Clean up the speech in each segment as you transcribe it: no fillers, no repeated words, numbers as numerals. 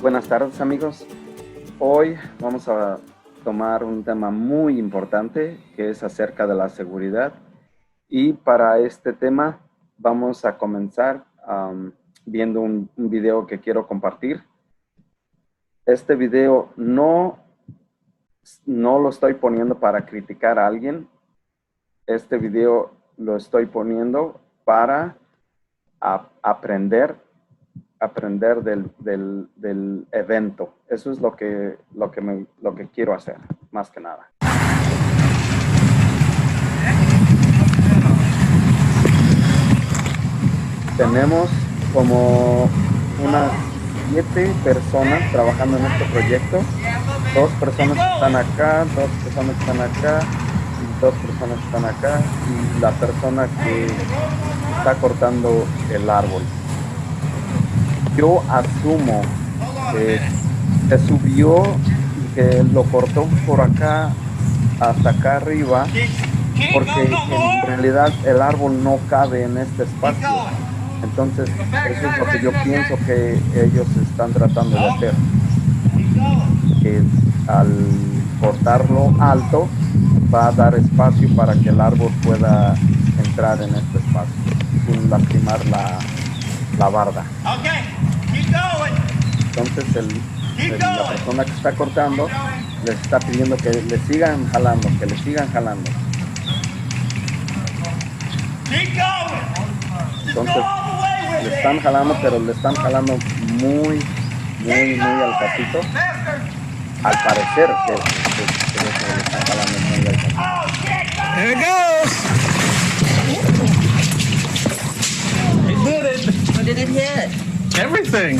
Buenas tardes, amigos. Hoy vamos a tomar un tema muy importante que es acerca de la seguridad, y para este tema vamos a comenzar viendo un video que quiero compartir. Este video no lo estoy poniendo para criticar a alguien. Este video lo estoy poniendo para aprender del evento. Eso es lo que quiero hacer, más que nada. Tenemos como unas 7 personas trabajando en este proyecto. 2 personas están acá, 2 personas están acá, y 2 personas están acá, y la persona que está cortando el árbol. Yo asumo que se subió y que lo cortó por acá hasta acá arriba, porque en realidad el árbol no cabe en este espacio. Entonces, eso es lo que yo pienso que ellos están tratando de hacer. Que al cortarlo alto, va a dar espacio para que el árbol pueda entrar en este espacio sin lastimar la barda. Entonces la persona que está cortando les está pidiendo que le sigan jalando, Entonces le están jalando, pero le están jalando muy al pasito. Al parecer que le están jalando muy al pasito. There it goes. He did it. What did it hit? Everything.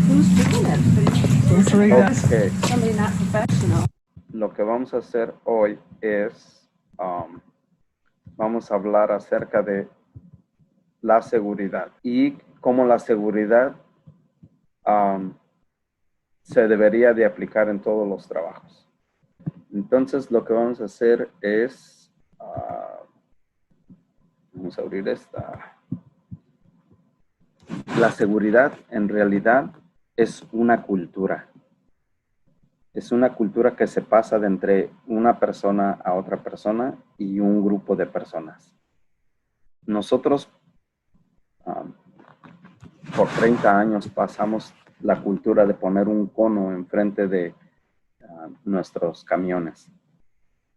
Who's doing it? Okay. Somebody not professional. Lo que vamos a hacer hoy es, vamos a hablar acerca de la seguridad y cómo la seguridad se debería de aplicar en todos los trabajos. Entonces, lo que vamos a hacer es, vamos a abrir esta. La seguridad en realidad es una cultura. Es una cultura que se pasa de entre una persona a otra persona y un grupo de personas. Nosotros, por 30 años, pasamos la cultura de poner un cono enfrente de nuestros camiones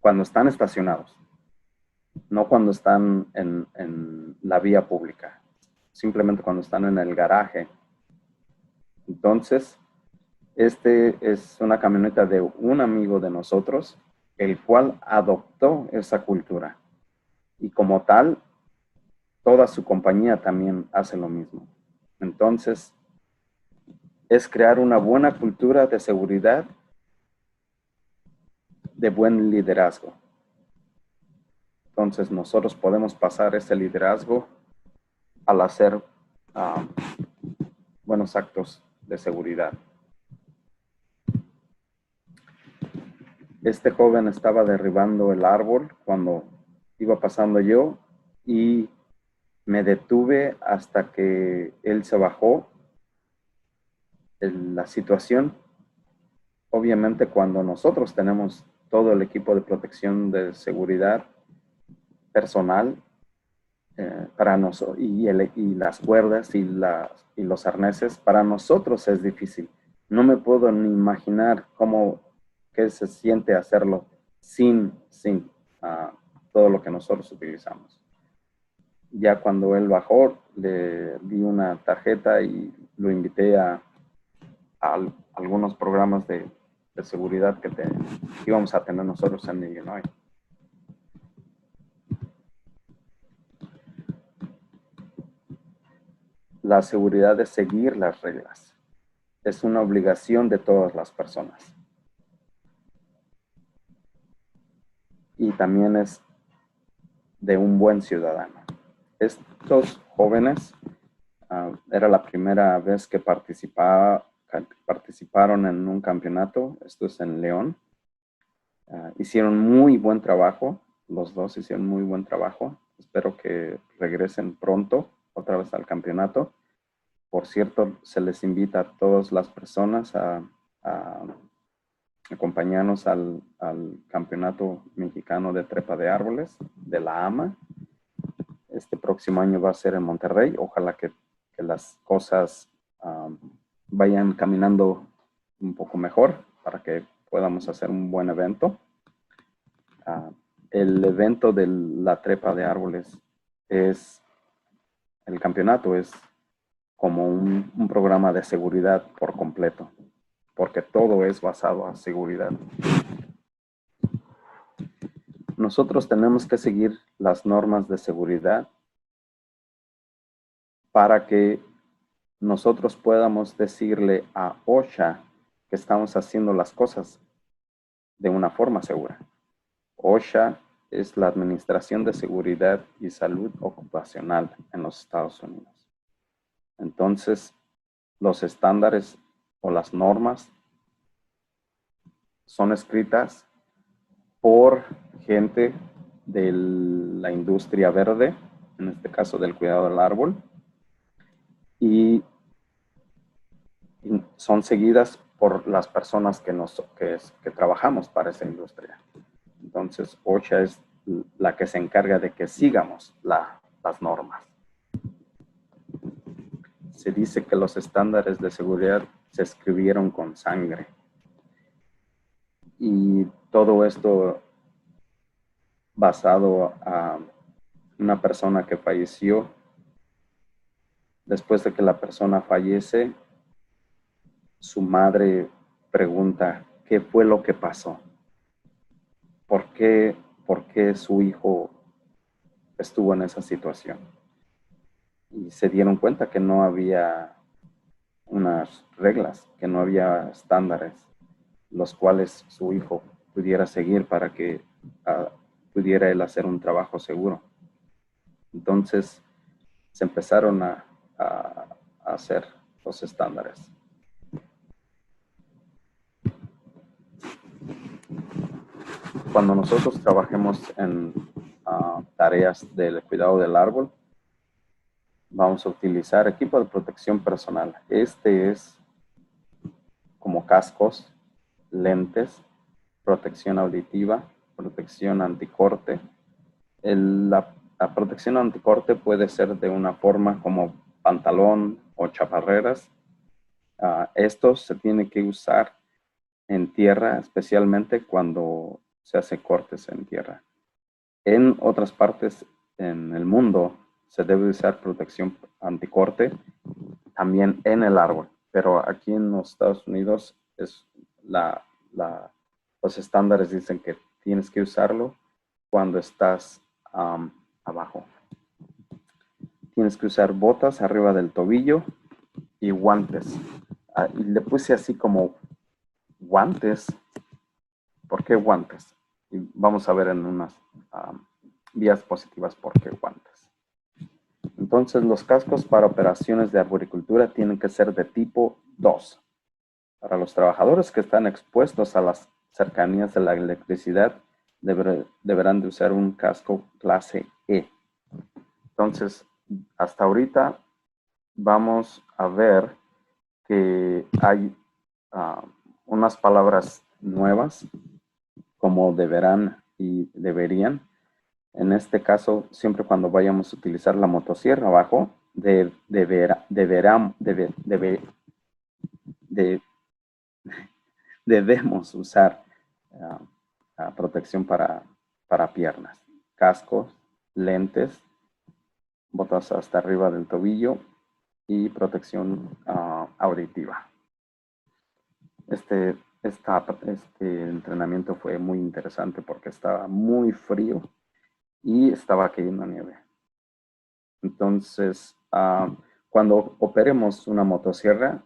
cuando están estacionados, no cuando están en la vía pública, simplemente cuando están en el garaje. Entonces, este es una camioneta de un amigo de nosotros, el cual adoptó esa cultura. Y como tal, toda su compañía también hace lo mismo. Entonces, es crear una buena cultura de seguridad, de buen liderazgo. Entonces, nosotros podemos pasar ese liderazgo al hacer buenos actos de seguridad. Este joven estaba derribando el árbol cuando iba pasando yo y me detuve hasta que él se bajó. La situación, obviamente, cuando nosotros tenemos todo el equipo de protección de seguridad personal para nosotros, y las cuerdas y los arneses, para nosotros es difícil. No me puedo ni imaginar qué se siente hacerlo sin todo lo que nosotros utilizamos. Ya cuando él bajó, le di una tarjeta y lo invité a algunos programas de seguridad que íbamos a tener nosotros en Illinois. La seguridad es seguir las reglas. Es una obligación de todas las personas. Y también es de un buen ciudadano. Estos jóvenes, era la primera vez que participaron en un campeonato. Esto es en León. Hicieron muy buen trabajo. Los dos hicieron muy buen trabajo. Espero que regresen pronto otra vez al campeonato. Por cierto, se les invita a todas las personas a acompañarnos al Campeonato Mexicano de Trepa de Árboles de la AMA. Este próximo año va a ser en Monterrey. Ojalá que las cosas vayan caminando un poco mejor para que podamos hacer un buen evento. El evento de la trepa de árboles el campeonato es como un programa de seguridad por completo, porque todo es basado en seguridad. Nosotros tenemos que seguir las normas de seguridad para que nosotros podamos decirle a OSHA que estamos haciendo las cosas de una forma segura. OSHA es la Administración de Seguridad y Salud Ocupacional en los Estados Unidos. Entonces, los estándares o las normas son escritas por gente de la industria verde, en este caso del cuidado del árbol, y son seguidas por las personas que trabajamos para esa industria. Entonces, OSHA es la que se encarga de que sigamos las normas. Se dice que los estándares de seguridad se escribieron con sangre. Y todo esto basado a una persona que falleció. Después de que la persona fallece, su madre pregunta, ¿qué fue lo que pasó? ¿Por qué su hijo estuvo en esa situación? Y se dieron cuenta que no había unas reglas, que no había estándares, los cuales su hijo pudiera seguir para que pudiera él hacer un trabajo seguro. Entonces, se empezaron a hacer los estándares. Cuando nosotros trabajemos en tareas del cuidado del árbol, vamos a utilizar equipo de protección personal. Este es como cascos, lentes, protección auditiva, protección anticorte. La protección anticorte puede ser de una forma como pantalón o chaparreras. Estos se tienen que usar en tierra, especialmente cuando se hace cortes en tierra. En otras partes en el mundo se debe usar protección anticorte también en el árbol, pero aquí en los Estados Unidos los estándares dicen que tienes que usarlo cuando estás abajo. Tienes que usar botas arriba del tobillo y guantes. Y le puse así como guantes. ¿Por qué guantes? Y vamos a ver en unas vías positivas por qué guantes. Entonces, los cascos para operaciones de arboricultura tienen que ser de tipo 2. Para los trabajadores que están expuestos a las cercanías de la electricidad, deberán de usar un casco clase E. Entonces, hasta ahorita vamos a ver que hay unas palabras nuevas como deberán y deberían. En este caso, siempre cuando vayamos a utilizar la motosierra abajo, debemos usar protección para piernas, cascos, lentes, botas hasta arriba del tobillo y protección auditiva. Este entrenamiento fue muy interesante porque estaba muy frío y estaba cayendo nieve. Entonces, cuando operemos una motosierra,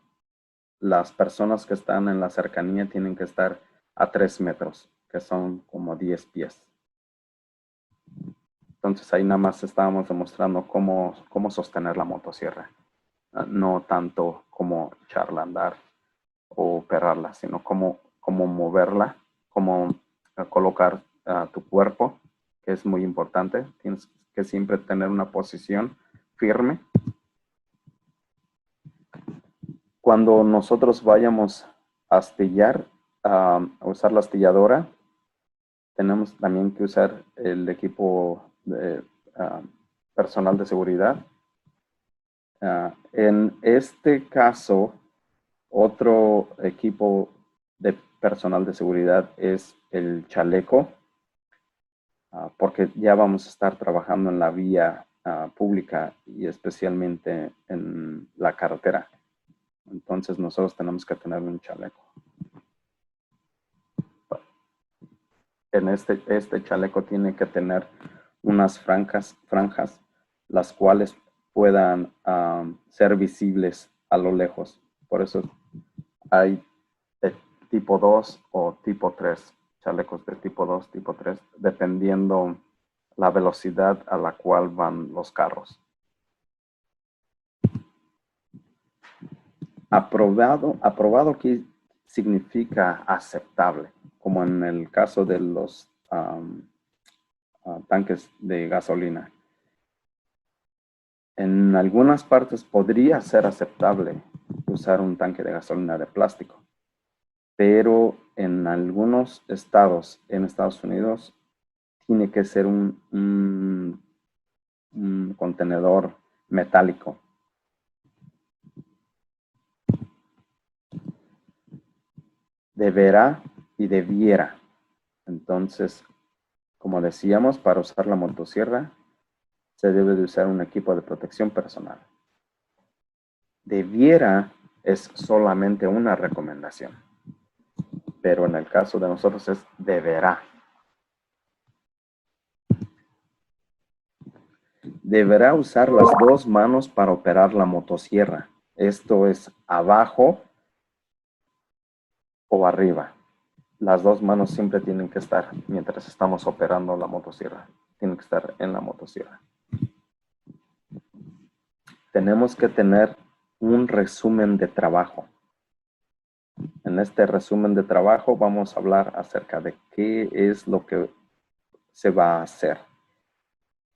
las personas que están en la cercanía tienen que estar a 3 metros, que son como 10 pies. Entonces, ahí nada más estábamos demostrando cómo sostener la motosierra. No tanto cómo echarla a andar o operarla, sino cómo moverla, cómo colocar tu cuerpo, que es muy importante. Tienes que siempre tener una posición firme. Cuando nosotros vayamos a astillar, a usar la astilladora, tenemos también que usar el equipo de personal de seguridad. En este caso, otro equipo de personal de seguridad es el chaleco, porque ya vamos a estar trabajando en la vía pública y especialmente en la carretera. Entonces nosotros tenemos que tener un chaleco. En este chaleco tiene que tener unas franjas las cuales puedan ser visibles a lo lejos. Por eso hay de tipo 2 o tipo 3, chalecos de tipo 2, tipo 3, dependiendo la velocidad a la cual van los carros. Aprobado aquí significa aceptable, como en el caso de los tanques de gasolina. En algunas partes podría ser aceptable usar un tanque de gasolina de plástico, pero en algunos estados en Estados Unidos tiene que ser un contenedor metálico. Deberá y debiera. Entonces, como decíamos, para usar la motosierra se debe de usar un equipo de protección personal. Debiera es solamente una recomendación, pero en el caso de nosotros es deberá. Deberá usar las dos manos para operar la motosierra. Esto es abajo o arriba. Las dos manos siempre tienen que estar mientras estamos operando la motosierra. Tienen que estar en la motosierra. Tenemos que tener un resumen de trabajo. En este resumen de trabajo vamos a hablar acerca de qué es lo que se va a hacer.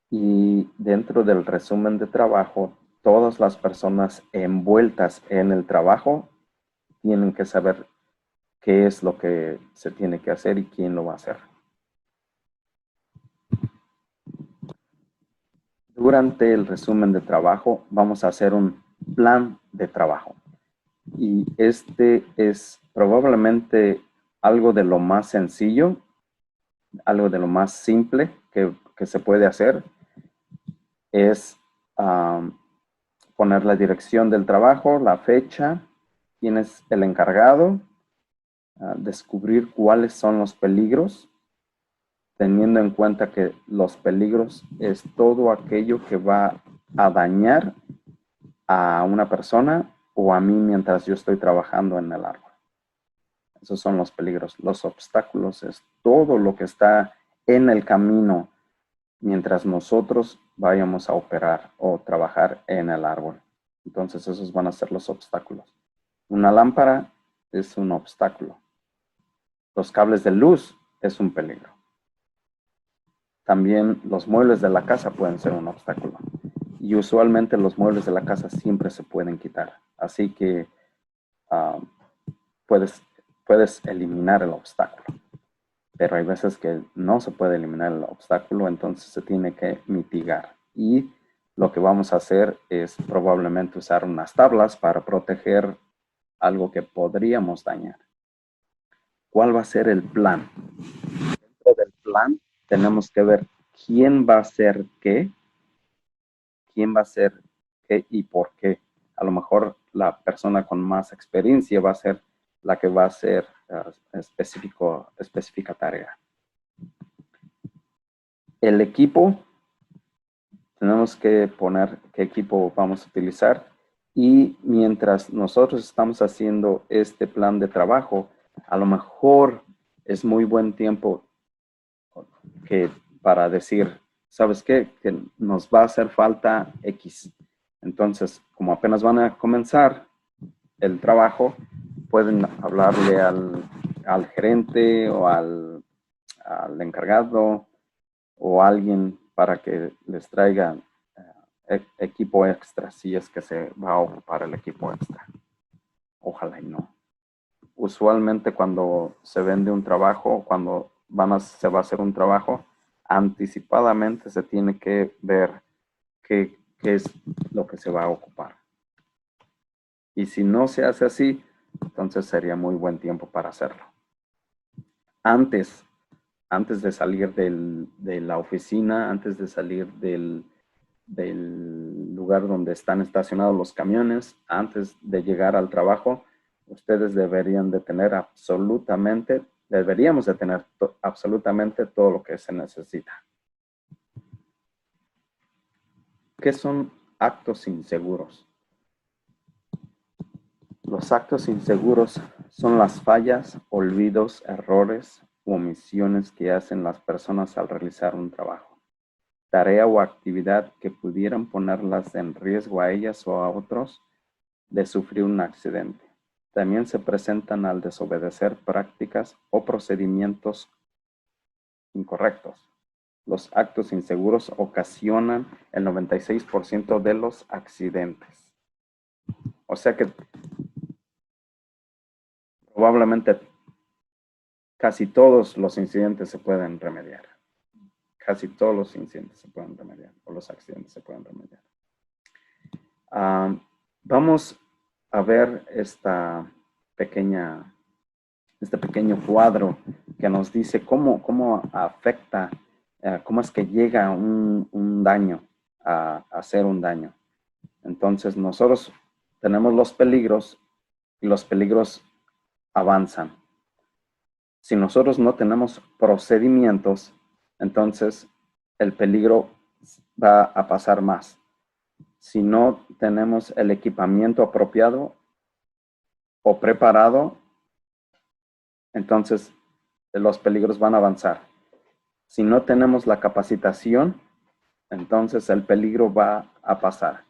Y dentro del resumen de trabajo, todas las personas envueltas en el trabajo tienen que saber qué es lo que se tiene que hacer y quién lo va a hacer. Durante el resumen de trabajo vamos a hacer un plan de trabajo. Y este es probablemente algo de lo más sencillo, algo de lo más simple que se puede hacer. Es poner la dirección del trabajo, la fecha, quién es el encargado, descubrir cuáles son los peligros, teniendo en cuenta que los peligros es todo aquello que va a dañar a una persona o a mí mientras yo estoy trabajando en el árbol. Esos son los peligros. Los obstáculos es todo lo que está en el camino mientras nosotros vayamos a operar o trabajar en el árbol. Entonces esos van a ser los obstáculos. Una lámpara es un obstáculo. Los cables de luz es un peligro. También los muebles de la casa pueden ser un obstáculo. Y usualmente los muebles de la casa siempre se pueden quitar. Así que puedes eliminar el obstáculo. Pero hay veces que no se puede eliminar el obstáculo, entonces se tiene que mitigar. Y lo que vamos a hacer es probablemente usar unas tablas para proteger algo que podríamos dañar. ¿Cuál va a ser el plan? Dentro del plan tenemos que ver quién va a hacer qué y por qué. A lo mejor la persona con más experiencia va a ser la que va a hacer específica tarea. El equipo, tenemos que poner qué equipo vamos a utilizar y mientras nosotros estamos haciendo este plan de trabajo, a lo mejor es muy buen tiempo para decir, ¿sabes qué? Que nos va a hacer falta X. Entonces, como apenas van a comenzar el trabajo, pueden hablarle al gerente o al encargado o alguien para que les traiga equipo extra, si es que se va a ocupar el equipo extra. Ojalá y no. Usualmente cuando se vende un trabajo, cuando se va a hacer un trabajo, anticipadamente se tiene que ver qué es lo que se va a ocupar. Y si no se hace así, entonces sería muy buen tiempo para hacerlo. Antes de salir de la oficina, antes de salir del lugar donde están estacionados los camiones, antes de llegar al trabajo, ustedes deberíamos de tener absolutamente todo lo que se necesita. ¿Qué son actos inseguros? Los actos inseguros son las fallas, olvidos, errores u omisiones que hacen las personas al realizar un trabajo, tarea o actividad que pudieran ponerlas en riesgo a ellas o a otros de sufrir un accidente. También se presentan al desobedecer prácticas o procedimientos incorrectos. Los actos inseguros ocasionan el 96% de los accidentes. O sea que probablemente casi todos los incidentes se pueden remediar. Casi todos los incidentes se pueden remediar, o los accidentes se pueden remediar. Vamos a ver este pequeño cuadro que nos dice cómo afecta, cómo es que llega un daño a hacer un daño. Entonces nosotros tenemos los peligros y los peligros avanzan. Si nosotros no tenemos procedimientos, entonces el peligro va a pasar más. Si no tenemos el equipamiento apropiado o preparado, entonces los peligros van a avanzar. Si no tenemos la capacitación, entonces el peligro va a pasar.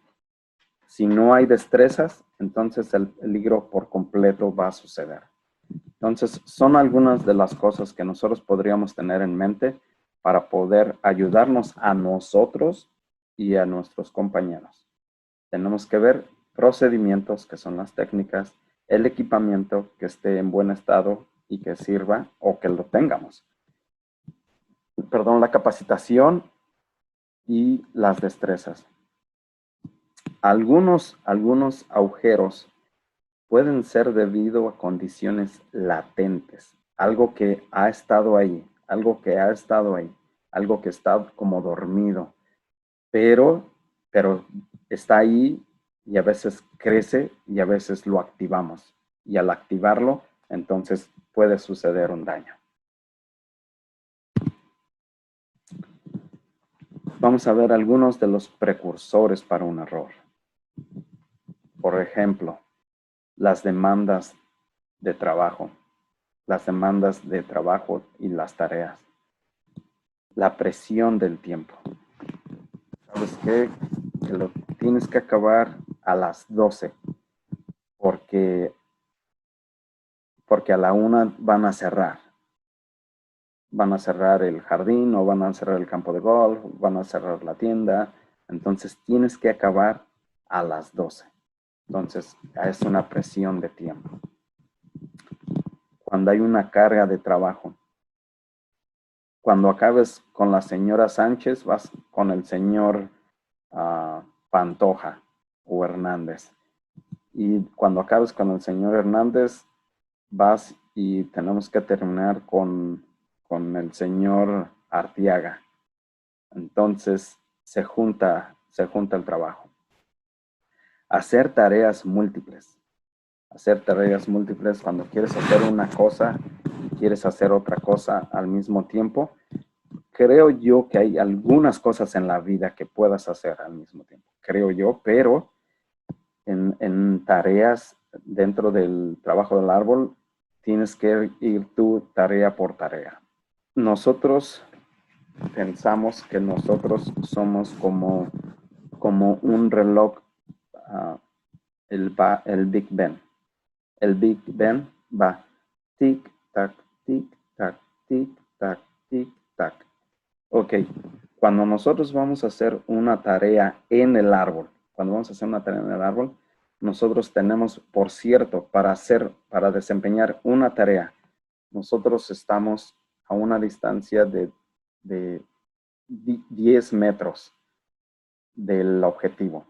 Si no hay destrezas, entonces el peligro por completo va a suceder. Entonces, son algunas de las cosas que nosotros podríamos tener en mente para poder ayudarnos a nosotros y a nuestros compañeros. Tenemos que ver procedimientos, que son las técnicas, el equipamiento que esté en buen estado y que sirva o que lo tengamos. Perdón, la capacitación y las destrezas. Algunos agujeros pueden ser debido a condiciones latentes, algo que ha estado ahí, algo que está como dormido, pero está ahí y a veces crece y a veces lo activamos. Y al activarlo, entonces puede suceder un daño. Vamos a ver algunos de los precursores para un error. Por ejemplo, las demandas de trabajo y las tareas. La presión del tiempo. ¿Sabes qué? Que lo tienes que acabar a las 12 porque a la 1 van a cerrar. Van a cerrar el jardín o van a cerrar el campo de golf, van a cerrar la tienda. Entonces tienes que acabar a las 12. Entonces es una presión de tiempo. Cuando hay una carga de trabajo. Cuando acabes con la señora Sánchez, vas con el señor Pantoja o Hernández. Y cuando acabes con el señor Hernández, vas y tenemos que terminar con el señor Arteaga. Entonces se junta el trabajo. Hacer tareas múltiples. Cuando quieres hacer una cosa y quieres hacer otra cosa al mismo tiempo. Creo yo que hay algunas cosas en la vida que puedas hacer al mismo tiempo. Creo yo, pero en tareas dentro del trabajo del árbol, tienes que ir tú tarea por tarea. Nosotros pensamos que nosotros somos como un reloj, el Big Ben. El Big Ben va tic-tac, tic-tac, tic-tac, tic-tac. Ok, cuando nosotros vamos a hacer una tarea en el árbol, nosotros tenemos, por cierto, para desempeñar una tarea, nosotros estamos a una distancia de 10 metros del objetivo.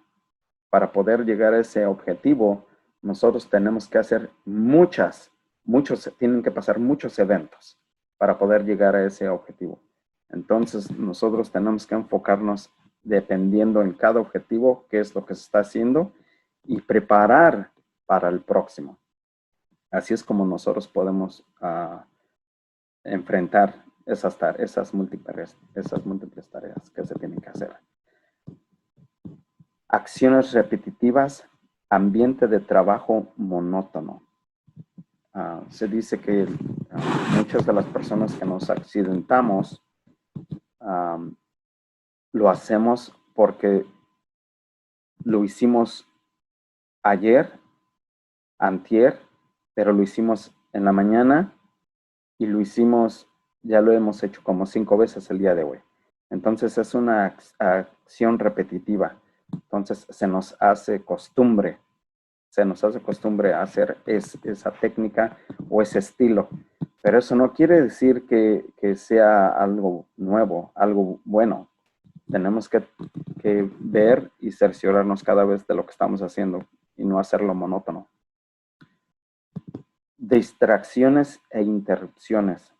Para poder llegar a ese objetivo, nosotros tenemos que hacer tienen que pasar muchos eventos para poder llegar a ese objetivo. Entonces, nosotros tenemos que enfocarnos dependiendo en cada objetivo, qué es lo que se está haciendo y preparar para el próximo. Así es como nosotros podemos enfrentar esas múltiples tareas que se tienen que hacer. Acciones repetitivas, ambiente de trabajo monótono. Se dice que muchas de las personas que nos accidentamos lo hacemos porque lo hicimos ayer, antier, pero lo hicimos en la mañana y ya lo hemos hecho como 5 veces el día de hoy. Entonces es una acción repetitiva. Entonces se nos hace costumbre hacer esa técnica o ese estilo. Pero eso no quiere decir que sea algo nuevo, algo bueno. Tenemos que ver y cerciorarnos cada vez de lo que estamos haciendo y no hacerlo monótono. Distracciones e interrupciones.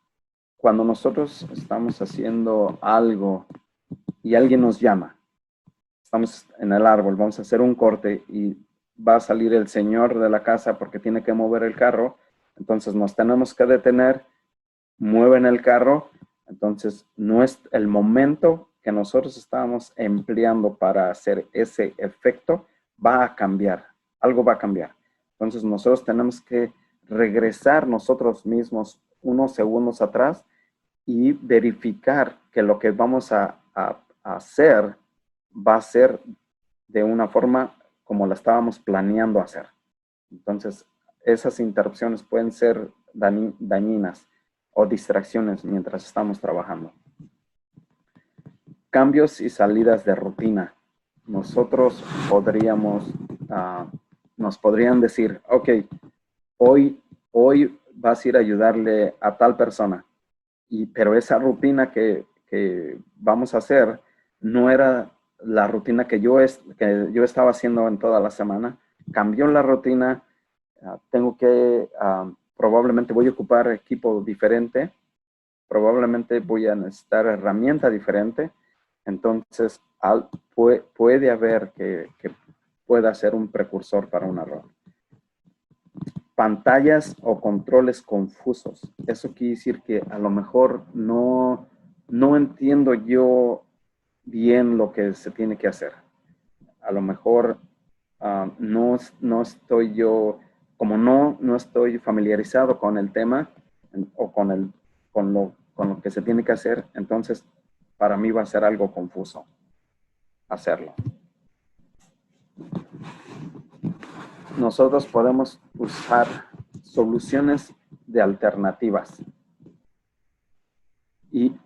Cuando nosotros estamos haciendo algo y alguien nos llama, estamos en el árbol, vamos a hacer un corte y va a salir el señor de la casa porque tiene que mover el carro, entonces nos tenemos que detener, mueven el carro, entonces no es el momento que nosotros estábamos empleando para hacer ese efecto, va a cambiar, algo va a cambiar. Entonces nosotros tenemos que regresar nosotros mismos unos segundos atrás y verificar que lo que vamos a hacer va a ser de una forma como la estábamos planeando hacer. Entonces, esas interrupciones pueden ser dañinas o distracciones mientras estamos trabajando. Cambios y salidas de rutina. Nosotros nos podrían decir, ok, hoy vas a ir a ayudarle a tal persona, pero esa rutina que vamos a hacer no era la rutina que yo estaba haciendo en toda la semana. Cambió la rutina, probablemente voy a ocupar equipo diferente, probablemente voy a necesitar herramienta diferente, entonces puede haber que pueda ser un precursor para un error. Pantallas o controles confusos. Eso quiere decir que a lo mejor no entiendo yo bien lo que se tiene que hacer. A lo mejor no estoy yo, como no estoy familiarizado con el tema o con lo que se tiene que hacer, entonces para mí va a ser algo confuso hacerlo. Nosotros podemos usar soluciones de alternativas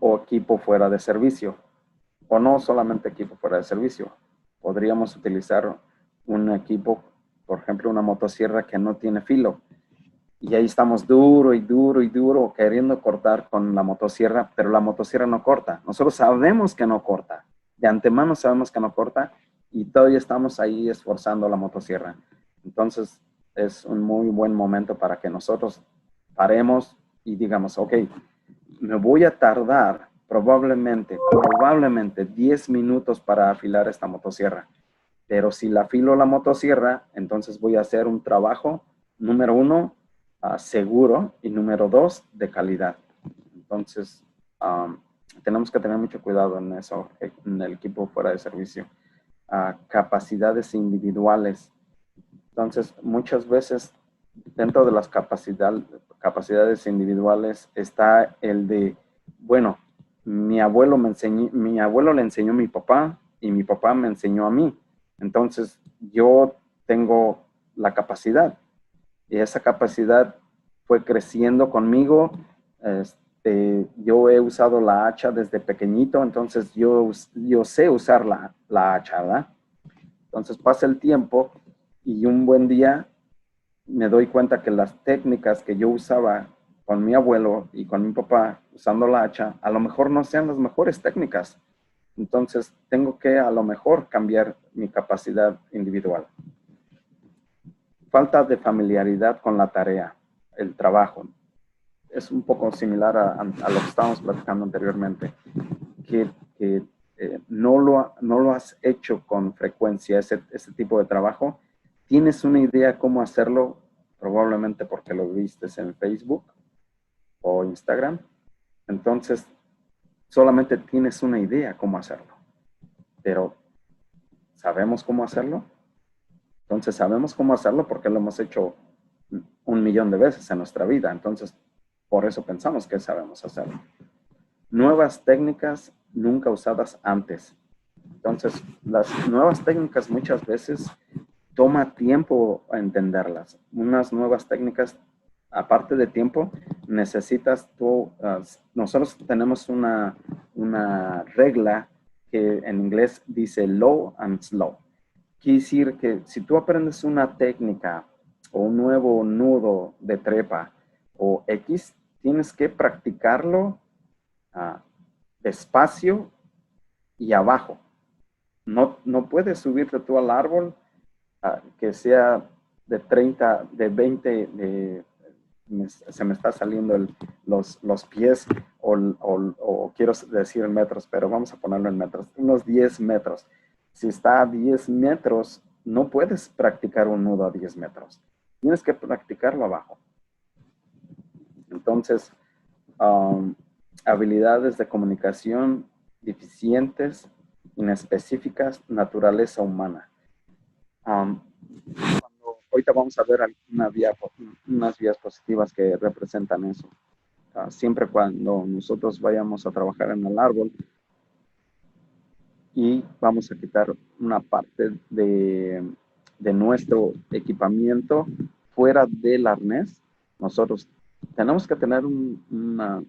o equipo fuera de servicio, o no solamente equipo fuera de servicio. Podríamos utilizar un equipo, por ejemplo, una motosierra que no tiene filo, y ahí estamos duro y duro y duro queriendo cortar con la motosierra, pero la motosierra no corta. Nosotros sabemos que no corta, de antemano sabemos que no corta, y todavía estamos ahí esforzando la motosierra. Entonces, es un muy buen momento para que nosotros paremos y digamos, ok, me voy a tardar probablemente 10 minutos para afilar esta motosierra. Pero si la afilo la motosierra, entonces voy a hacer un trabajo, número 1, seguro, y número 2, de calidad. Entonces, tenemos que tener mucho cuidado en eso, en el equipo fuera de servicio. Capacidades individuales. Entonces, muchas veces dentro de las capacidades individuales está el de, bueno, mi abuelo le enseñó a mi papá y mi papá me enseñó a mí. Entonces, yo tengo la capacidad y esa capacidad fue creciendo conmigo. Yo he usado la hacha desde pequeñito, entonces yo sé usar la hacha, ¿verdad? Entonces pasa el tiempo Y un buen día me doy cuenta que las técnicas que yo usaba con mi abuelo y con mi papá usando la hacha, a lo mejor no sean las mejores técnicas. Entonces tengo que a lo mejor cambiar mi capacidad individual. Falta de familiaridad con la tarea, el trabajo. Es un poco similar a lo que estábamos platicando anteriormente, que no lo has hecho con frecuencia, ese tipo de trabajo. Tienes una idea cómo hacerlo, probablemente porque lo viste en Facebook o Instagram. Entonces, solamente tienes una idea cómo hacerlo. Pero, ¿sabemos cómo hacerlo? Entonces, sabemos cómo hacerlo porque lo hemos hecho 1,000,000 de veces en nuestra vida. Entonces, por eso pensamos que sabemos hacerlo. Nuevas técnicas nunca usadas antes. Entonces, las nuevas técnicas muchas veces toma tiempo entenderlas. Unas nuevas técnicas, aparte de tiempo, necesitas tú, nosotros tenemos una regla que en inglés dice low and slow. Quiere decir que si tú aprendes una técnica o un nuevo nudo de trepa o X, tienes que practicarlo despacio y abajo. No puedes subirte tú al árbol que sea de 30, de 20, se me está saliendo los pies o quiero decir en metros, pero vamos a ponerlo en metros, unos 10 metros. Si está a 10 metros, no puedes practicar un nudo a 10 metros. Tienes que practicarlo abajo. Entonces, habilidades de comunicación deficientes, inespecíficas, naturaleza humana. Ahorita vamos a ver unas vías positivas que representan eso. Siempre cuando nosotros vayamos a trabajar en el árbol y vamos a quitar una parte de nuestro equipamiento fuera del arnés, nosotros tenemos que tener una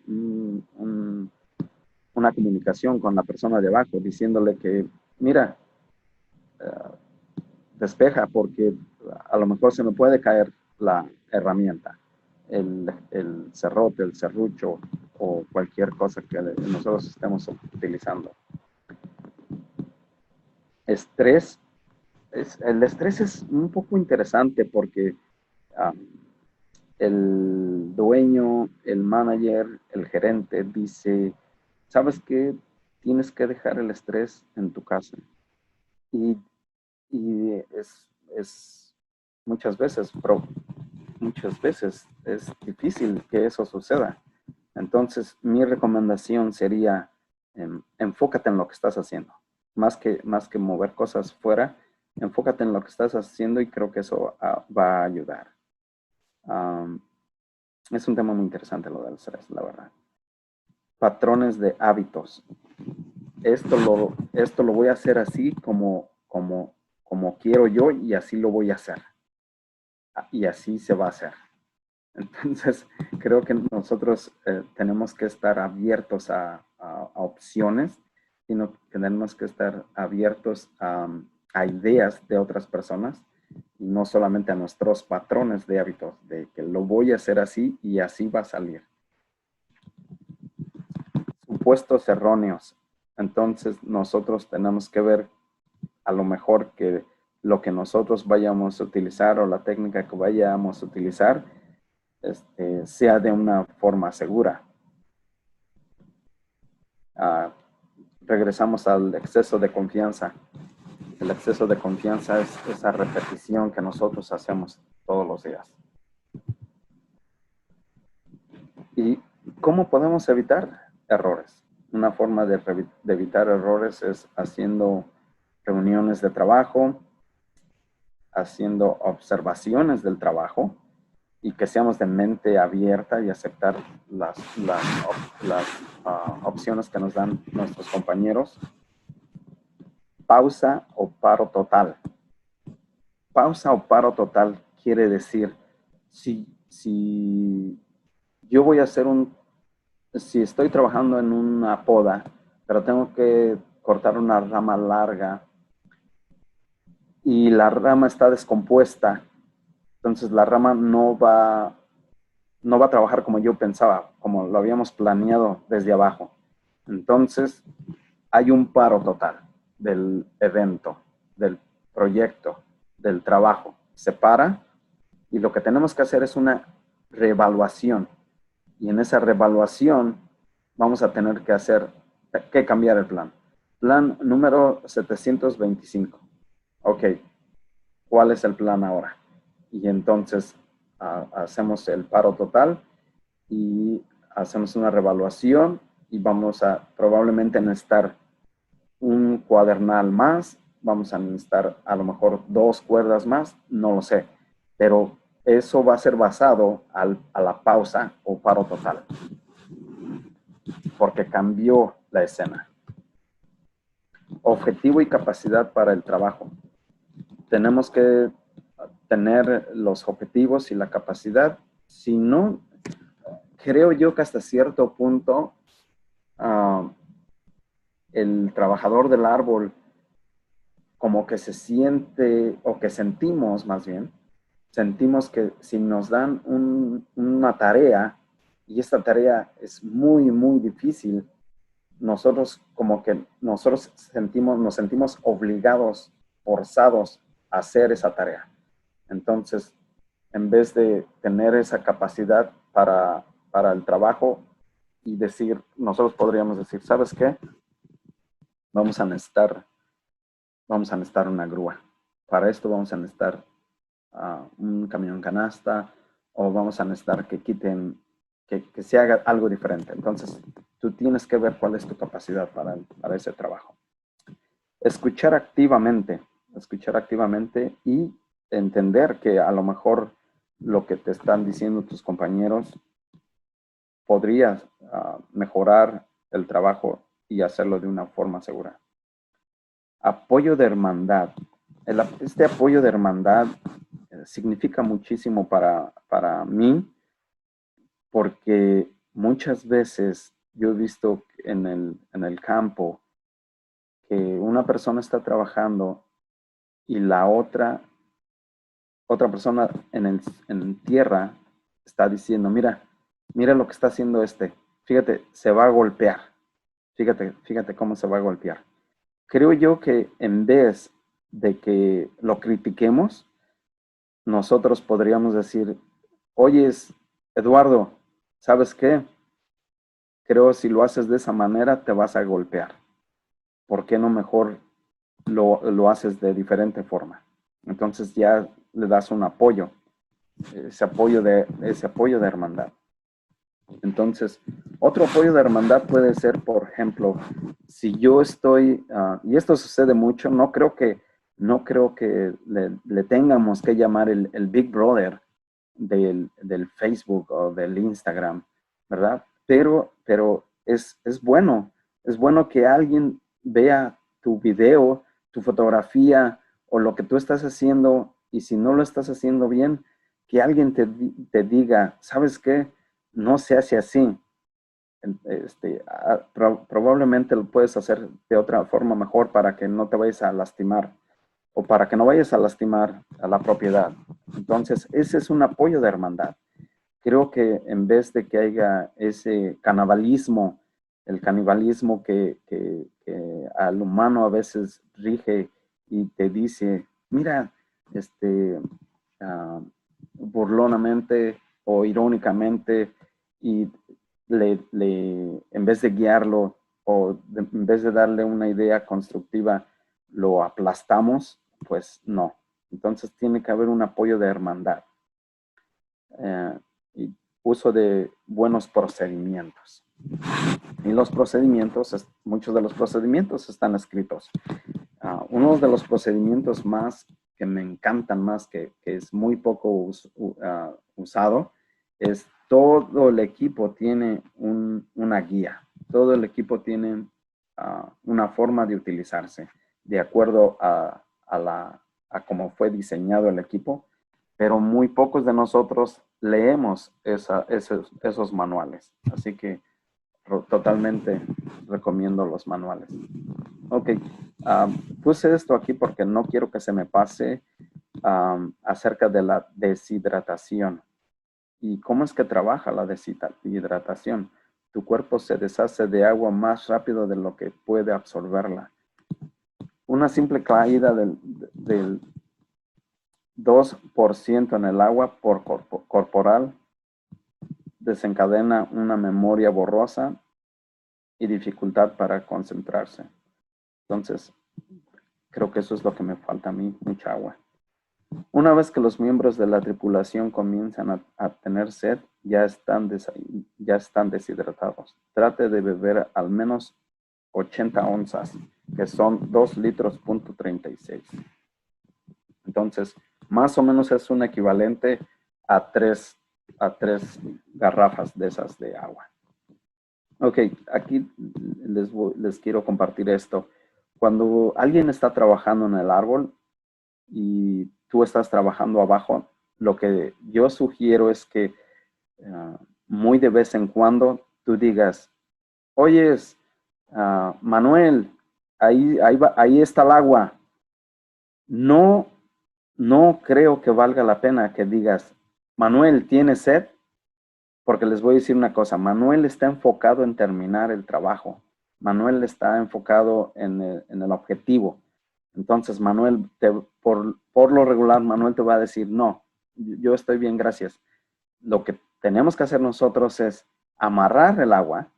comunicación con la persona de abajo, diciéndole que, mira, despeja porque a lo mejor se me puede caer la herramienta, el serrote, el serrucho o cualquier cosa que nosotros estemos utilizando. Estrés. El estrés es un poco interesante porque el dueño, el manager, el gerente dice, ¿sabes qué? Tienes que dejar el estrés en tu casa. Y es muchas veces es difícil que eso suceda. Entonces, mi recomendación sería, enfócate en lo que estás haciendo. Más que mover cosas fuera, enfócate en lo que estás haciendo y creo que eso va a ayudar. Es un tema muy interesante lo del estrés, la verdad. Patrones de hábitos. Esto lo voy a hacer así como quiero yo y así lo voy a hacer. Y así se va a hacer. Entonces, creo que nosotros tenemos que estar abiertos a opciones, sino que tenemos que estar abiertos a ideas de otras personas y no solamente a nuestros patrones de hábitos, de que lo voy a hacer así y así va a salir. Supuestos erróneos. Entonces, nosotros tenemos que ver a lo mejor que lo que nosotros vayamos a utilizar o la técnica que vayamos a utilizar sea de una forma segura. Regresamos al exceso de confianza. El exceso de confianza es esa repetición que nosotros hacemos todos los días. ¿Y cómo podemos evitar errores? Una forma de evitar errores es haciendo reuniones de trabajo, haciendo observaciones del trabajo y que seamos de mente abierta y aceptar las opciones que nos dan nuestros compañeros. Pausa o paro total. Pausa o paro total quiere decir, si yo voy a hacer si estoy trabajando en una poda, pero tengo que cortar una rama larga, y la rama está descompuesta, entonces la rama no va a trabajar como yo pensaba, como lo habíamos planeado desde abajo. Entonces, hay un paro total del evento, del proyecto, del trabajo. Se para y lo que tenemos que hacer es una reevaluación. Y en esa reevaluación vamos a tener que cambiar el plan. Plan número 725. Ok, ¿cuál es el plan ahora? Y entonces hacemos el paro total y hacemos una reevaluación y vamos a probablemente necesitar un cuadernal más, vamos a necesitar a lo mejor 2 cuerdas más, no lo sé, pero eso va a ser basado a la pausa o paro total, porque cambió la escena. Objetivo y capacidad para el trabajo. Tenemos que tener los objetivos y la capacidad, si no, creo yo que hasta cierto punto el trabajador del árbol como que se siente, o que sentimos más bien, sentimos que si nos dan una tarea, y esta tarea es muy, muy difícil, nosotros como que nos sentimos obligados, forzados a hacer esa tarea. Entonces, en vez de tener esa capacidad para el trabajo y decir, nosotros podríamos decir, ¿sabes qué? Vamos a necesitar una grúa. Para esto vamos a necesitar un camión canasta, o vamos a necesitar que quiten, que se haga algo diferente. Entonces, tú tienes que ver cuál es tu capacidad para ese trabajo. Escuchar activamente y entender que a lo mejor lo que te están diciendo tus compañeros podría mejorar el trabajo y hacerlo de una forma segura. Apoyo de hermandad. Este apoyo de hermandad significa muchísimo para mí, porque muchas veces yo he visto en el campo que una persona está trabajando y la otra persona en tierra está diciendo, mira lo que está haciendo fíjate, se va a golpear, fíjate cómo se va a golpear. Creo yo que en vez de que lo critiquemos, nosotros podríamos decir, oye, Eduardo, ¿sabes qué? Creo si lo haces de esa manera te vas a golpear. ¿Por qué no mejor lo haces de diferente forma? Entonces ya le das un apoyo, ese apoyo de hermandad. Entonces, otro apoyo de hermandad puede ser, por ejemplo, si yo estoy, y esto sucede mucho, no creo que le tengamos que llamar el Big Brother del Facebook o del Instagram, ¿verdad? Pero es bueno que alguien vea tu video, tu fotografía o lo que tú estás haciendo, y si no lo estás haciendo bien, que alguien te diga, ¿sabes qué? No se hace así. Probablemente lo puedes hacer de otra forma mejor para que no te vayas a lastimar, o para que no vayas a lastimar a la propiedad. Entonces, ese es un apoyo de hermandad. Creo que en vez de que haya ese canibalismo, el canibalismo que al humano a veces rige y te dice, mira, burlonamente o irónicamente, y en vez de guiarlo o en vez de darle una idea constructiva, lo aplastamos, pues no. Entonces tiene que haber un apoyo de hermandad y uso de buenos procedimientos. Y los procedimientos, muchos de los procedimientos están escritos. Uno de los procedimientos más que me encantan más, que es muy poco usado, es todo el equipo tiene una guía. Todo el equipo tiene una forma de utilizarse de acuerdo a cómo fue diseñado el equipo, pero muy pocos de nosotros leemos esos manuales. Así que totalmente recomiendo los manuales. Ok, Puse esto aquí porque no quiero que se me pase acerca de la deshidratación. ¿Y cómo es que trabaja la deshidratación? Tu cuerpo se deshace de agua más rápido de lo que puede absorberla. Una simple caída del 2% en el agua corporal desencadena una memoria borrosa y dificultad para concentrarse. Entonces, creo que eso es lo que me falta a mí, mucha agua. Una vez que los miembros de la tripulación comienzan a tener sed, ya están deshidratados. Trate de beber al menos 80 onzas, que son 2 litros, punto 36. Entonces, más o menos es un equivalente a 3 garrafas de esas de agua. Ok, aquí les quiero compartir esto. Cuando alguien está trabajando en el árbol y tú estás trabajando abajo, lo que yo sugiero es que muy de vez en cuando tú digas, oyes, Manuel, ahí está el agua. No creo que valga la pena que digas, Manuel, ¿tienes sed? Porque les voy a decir una cosa, Manuel está enfocado en terminar el trabajo. Manuel está enfocado en el objetivo. Entonces, Manuel, por lo regular, Manuel te va a decir, no, yo estoy bien, gracias. Lo que tenemos que hacer nosotros es amarrar el agua,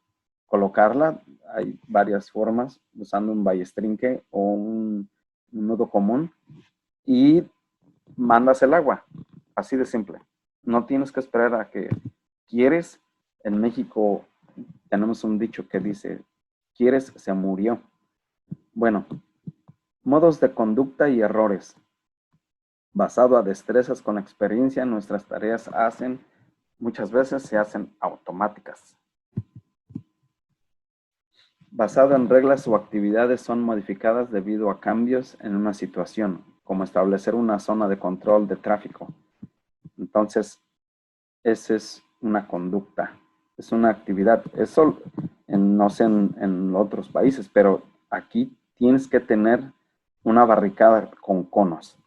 colocarla, hay varias formas, usando un ballestrinque o un nudo común, y mandas el agua, así de simple. No tienes que esperar a que quieres. En México tenemos un dicho que dice, quieres, se murió. Bueno, modos de conducta y errores. Basado a destrezas con experiencia, nuestras tareas muchas veces se hacen automáticas. Basado en reglas o actividades son modificadas debido a cambios en una situación, como establecer una zona de control de tráfico. Entonces, esa es una conducta, es una actividad. Eso no sé en otros países, pero aquí tienes que tener una barricada con conos.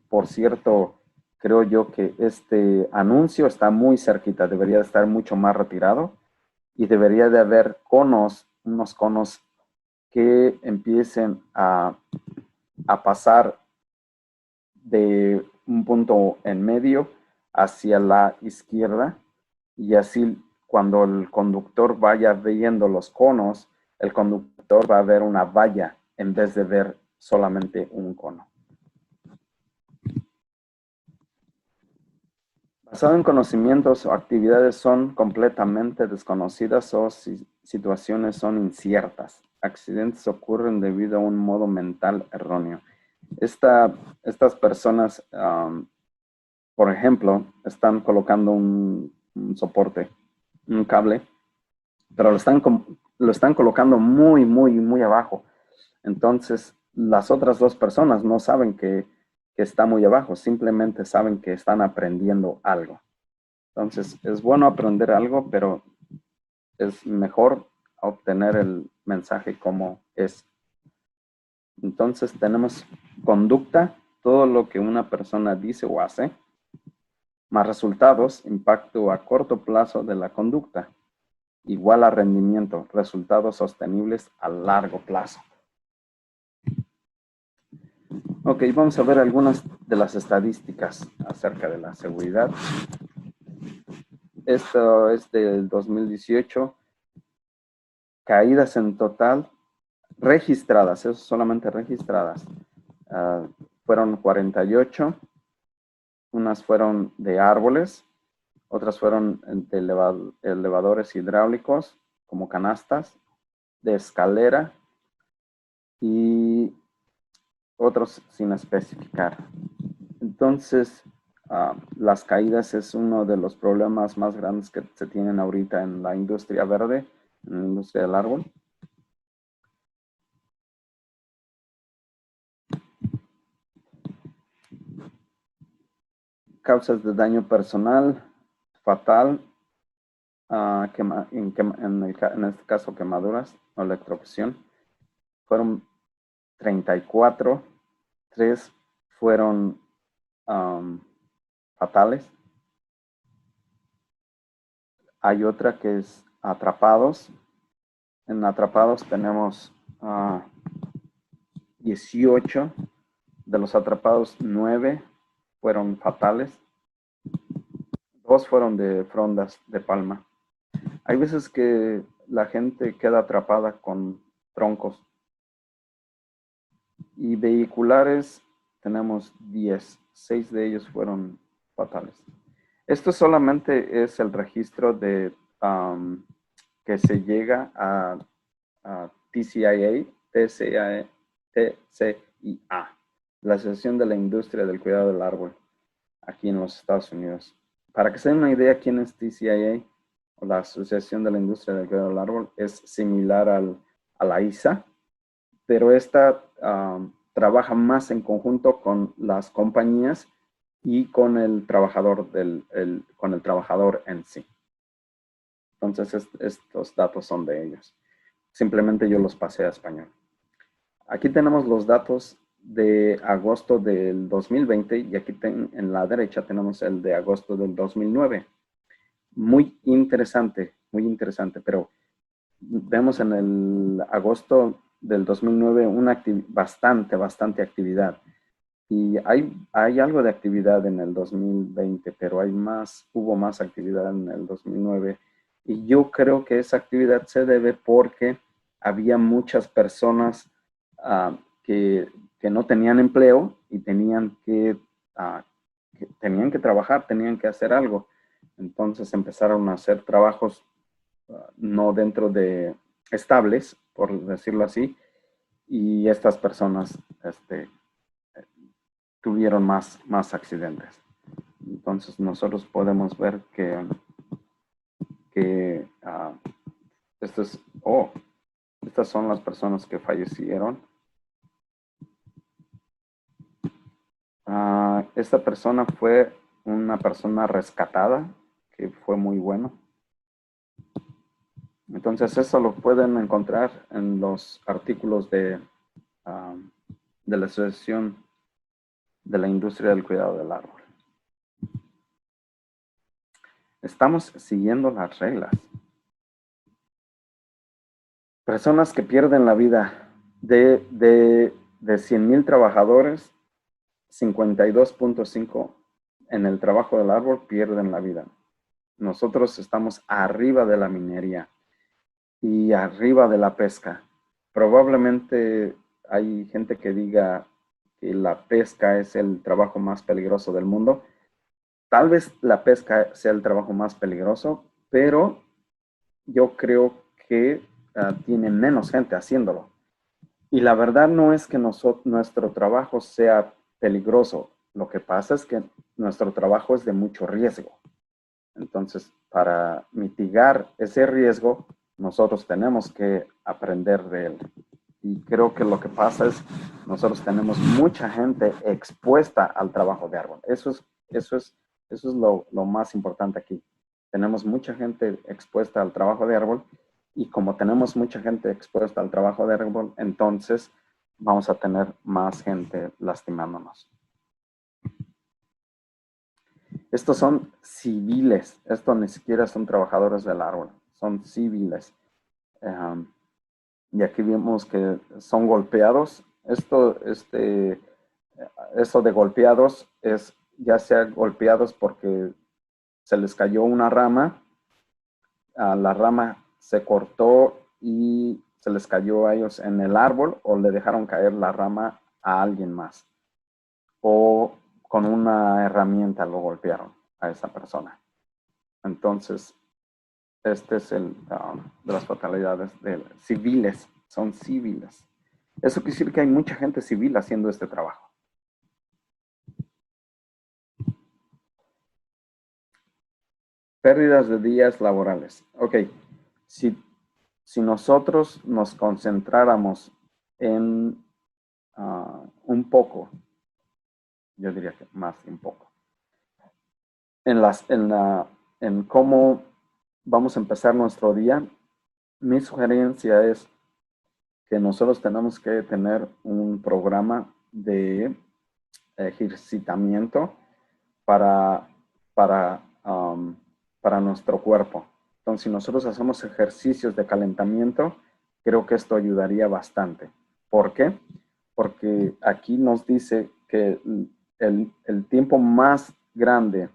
Por cierto, creo yo que este anuncio está muy cerquita, debería de estar mucho más retirado y debería de haber conos, unos conos que empiecen a pasar de un punto en medio hacia la izquierda, y así cuando el conductor vaya viendo los conos, el conductor va a ver una valla en vez de ver solamente un cono. Basado en conocimientos o actividades son completamente desconocidas o situaciones son inciertas. Accidentes ocurren debido a un modo mental erróneo. Estas personas, por ejemplo, están colocando un soporte, un cable, pero lo están colocando muy, muy, muy abajo. Entonces, las otras dos personas no saben que está muy abajo, simplemente saben que están aprendiendo algo. Entonces, es bueno aprender algo, pero es mejor obtener el mensaje como es. Entonces, tenemos conducta, todo lo que una persona dice o hace, más resultados, impacto a corto plazo de la conducta, igual a rendimiento, resultados sostenibles a largo plazo. Ok, vamos a ver algunas de las estadísticas acerca de la seguridad. Esto es del 2018. Caídas en total registradas, eso solamente registradas. Fueron 48. Unas fueron de árboles, otras fueron de elevadores hidráulicos, como canastas, de escalera y otros sin especificar. Entonces, las caídas es uno de los problemas más grandes que se tienen ahorita en la industria verde, en la industria del árbol. Causas de daño personal, fatal, en este caso quemaduras o electrocución. Fueron 34, 3 fueron fatales. Hay otra que es atrapados. En atrapados tenemos 18. De los atrapados, 9 fueron fatales. 2 fueron de frondas de palma. Hay veces que la gente queda atrapada con troncos. Y vehiculares tenemos 10. 6 de ellos fueron fatales. Esto solamente es el registro de que se llega a TCIA, la Asociación de la Industria del Cuidado del Árbol, aquí en los Estados Unidos. Para que se den una idea quién es TCIA, o la Asociación de la Industria del Cuidado del Árbol, es similar a la ISA, pero esta trabaja más en conjunto con las compañías y con el trabajador, con el trabajador en sí. Entonces, estos datos son de ellos. Simplemente yo los pasé a español. Aquí tenemos los datos de agosto del 2020 y aquí en la derecha tenemos el de agosto del 2009. Muy interesante, pero vemos en el agosto del 2009 bastante actividad. Y hay algo de actividad en el 2020, pero hubo más actividad en el 2009. Y yo creo que esa actividad se debe porque había muchas personas que no tenían empleo y tenían que trabajar, tenían que hacer algo. Entonces empezaron a hacer trabajos no dentro de estables, por decirlo así, y estas personas tuvieron más accidentes. Entonces nosotros podemos ver que estas son las personas que fallecieron. Esta persona fue una persona rescatada, que fue muy bueno. Entonces eso lo pueden encontrar en los artículos de la Asociación de la Industria del Cuidado del Árbol. Estamos siguiendo las reglas. Personas que pierden la vida de 100,000 trabajadores, 52.5 en el trabajo del árbol pierden la vida. Nosotros estamos arriba de la minería y arriba de la pesca. Probablemente hay gente que diga que la pesca es el trabajo más peligroso del mundo. Tal vez la pesca sea el trabajo más peligroso, pero yo creo que tiene menos gente haciéndolo. Y la verdad no es que nuestro trabajo sea peligroso. Lo que pasa es que nuestro trabajo es de mucho riesgo. Entonces, para mitigar ese riesgo, nosotros tenemos que aprender de él. Y creo que lo que pasa es, nosotros tenemos mucha gente expuesta al trabajo de árbol. Eso es lo más importante aquí. Tenemos mucha gente expuesta al trabajo de árbol y como tenemos mucha gente expuesta al trabajo de árbol, entonces vamos a tener más gente lastimándonos. Estos son civiles. Estos ni siquiera son trabajadores del árbol. Son civiles. Y aquí vemos que son golpeados. Eso de golpeados es ya sea golpeados porque se les cayó una rama, la rama se cortó y se les cayó a ellos en el árbol o le dejaron caer la rama a alguien más. O con una herramienta lo golpearon a esa persona. Entonces, este es de las fatalidades de civiles, son civiles. Eso quiere decir que hay mucha gente civil haciendo este trabajo. Pérdidas de días laborales. Ok, si nosotros nos concentráramos en un poco, yo diría que más de un poco, en cómo vamos a empezar nuestro día, mi sugerencia es que nosotros tenemos que tener un programa de ejercitamiento para, para nuestro cuerpo. Entonces, si nosotros hacemos ejercicios de calentamiento, creo que esto ayudaría bastante. ¿Por qué? Porque aquí nos dice que el tiempo más grande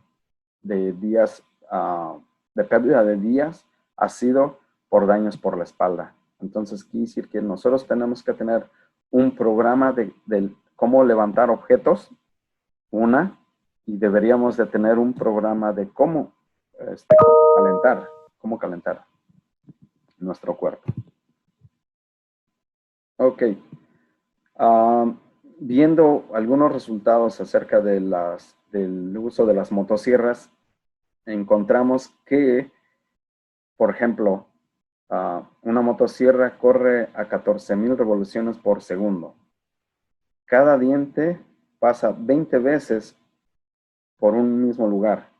de días, de pérdida de días, ha sido por daños por la espalda. Entonces, quiere decir que nosotros tenemos que tener un programa de cómo levantar objetos, y deberíamos de tener un programa de cómo calentar nuestro cuerpo. Ok. Viendo algunos resultados acerca de del uso de las motosierras, encontramos que, por ejemplo, una motosierra corre a 14,000 revoluciones por segundo. Cada diente pasa 20 veces por un mismo lugar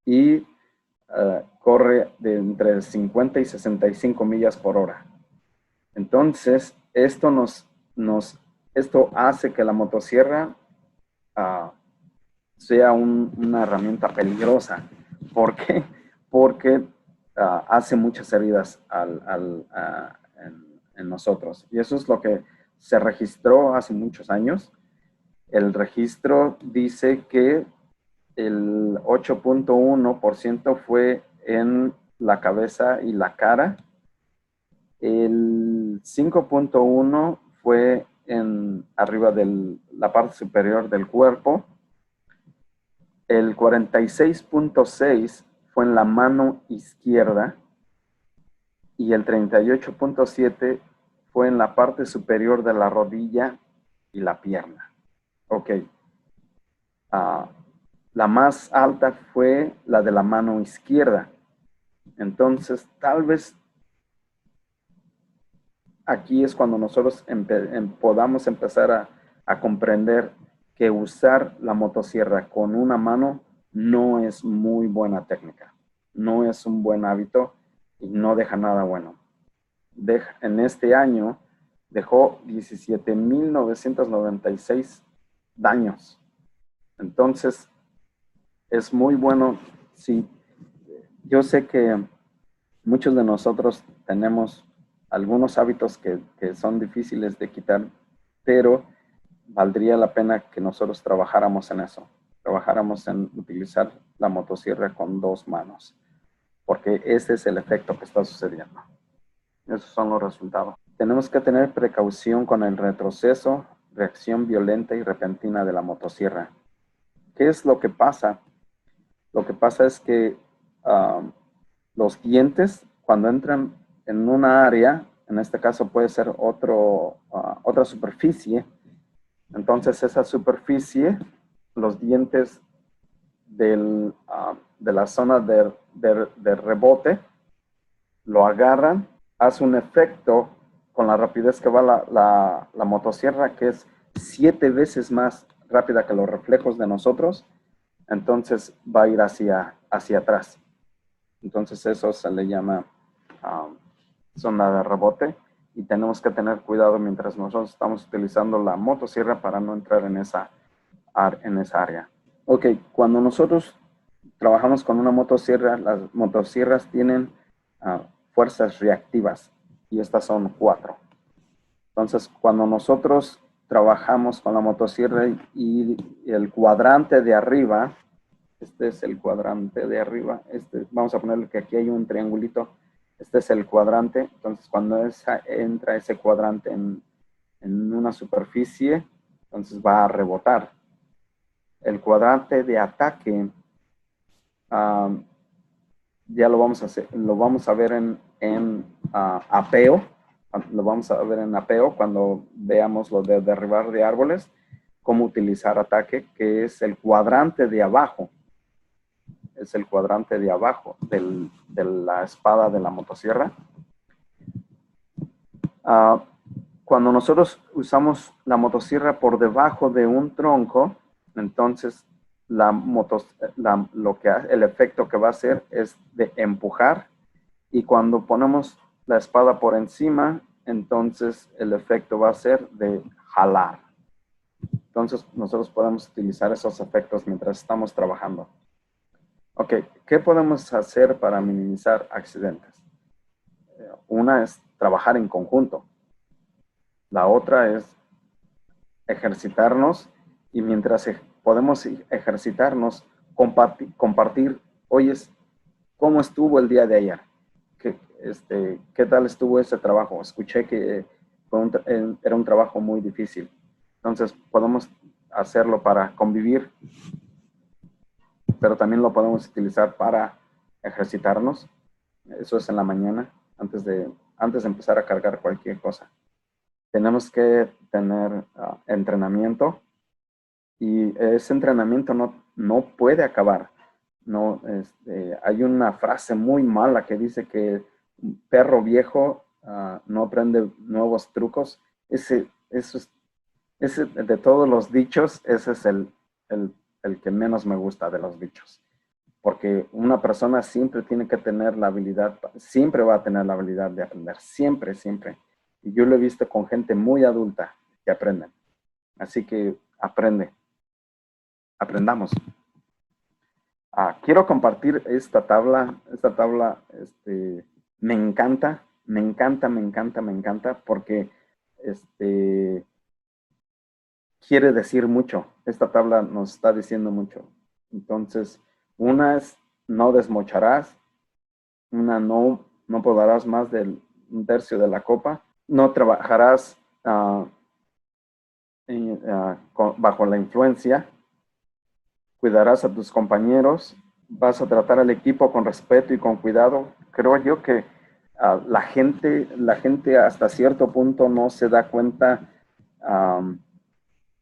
y corre de entre 50 y 65 millas por hora. Entonces, esto esto hace que la motosierra sea una herramienta peligrosa. ¿Por qué? Porque hace muchas heridas en nosotros. Y eso es lo que se registró hace muchos años. El registro dice que el 8.1% fue en la cabeza y la cara. El 5.1% fue arriba de la parte superior del cuerpo. El 46.6% fue en la mano izquierda. Y el 38.7% fue en la parte superior de la rodilla y la pierna. Ok. La más alta fue la de la mano izquierda. Entonces, tal vez aquí es cuando nosotros podamos empezar a comprender que usar la motosierra con una mano no es muy buena técnica. No es un buen hábito y no deja nada bueno. En este año dejó 17,996 daños. Entonces, es muy bueno. Sí, yo sé que muchos de nosotros tenemos algunos hábitos que son difíciles de quitar, pero valdría la pena que nosotros trabajáramos en eso. Trabajáramos en utilizar la motosierra con 2 manos, porque ese es el efecto que está sucediendo. Esos son los resultados. Tenemos que tener precaución con el retroceso, reacción violenta y repentina de la motosierra. ¿Qué es lo que pasa? Lo que pasa es que los dientes, cuando entran en una área, en este caso puede ser otra superficie, entonces esa superficie, los dientes de la zona de rebote, lo agarran, hace un efecto con la rapidez que va la motosierra, que es 7 veces más rápida que los reflejos de nosotros, entonces va a ir hacia atrás. Entonces eso se le llama zona de rebote y tenemos que tener cuidado mientras nosotros estamos utilizando la motosierra para no entrar en esa área. Ok, cuando nosotros trabajamos con una motosierra, las motosierras tienen fuerzas reactivas y estas son 4. Entonces, cuando nosotros trabajamos con la motosierra y el cuadrante de arriba, este es el cuadrante de arriba, vamos a ponerle que aquí hay un triangulito, este es el cuadrante, entonces cuando entra ese cuadrante en una superficie, entonces va a rebotar. El cuadrante de ataque, ya lo vamos a ver en apeo. Lo vamos a ver en apeo cuando veamos lo de derribar de árboles, cómo utilizar ataque, que es el cuadrante de abajo. Es el cuadrante de abajo de la espada de la motosierra. Cuando nosotros usamos la motosierra por debajo de un tronco, entonces el efecto que va a hacer es de empujar, y cuando ponemos la espada por encima, entonces el efecto va a ser de jalar. Entonces nosotros podemos utilizar esos efectos mientras estamos trabajando. Ok, ¿qué podemos hacer para minimizar accidentes? Una es trabajar en conjunto. La otra es ejercitarnos y mientras podemos ejercitarnos, compartir, oye, ¿cómo estuvo el día de ayer? ¿Qué tal estuvo ese trabajo? Escuché que era un trabajo muy difícil. Entonces podemos hacerlo para convivir, pero también lo podemos utilizar para ejercitarnos. Eso es en la mañana, antes de empezar a cargar cualquier cosa. Tenemos que tener entrenamiento y ese entrenamiento no puede acabar. No, hay una frase muy mala que dice que un perro viejo no aprende nuevos trucos. Ese de todos los dichos, ese es el que menos me gusta de los dichos. Porque una persona siempre tiene que tener la habilidad, siempre va a tener la habilidad de aprender, siempre, siempre. Y yo lo he visto con gente muy adulta que aprenden. Así que aprendamos. Quiero compartir esta tabla. Esta tabla me encanta porque quiere decir mucho. Esta tabla nos está diciendo mucho. Entonces, una es no desmocharás, una no podrás más del 1/3 de la copa, no trabajarás bajo la influencia, cuidarás a tus compañeros, vas a tratar al equipo con respeto y con cuidado. Creo yo que la gente hasta cierto punto no se da cuenta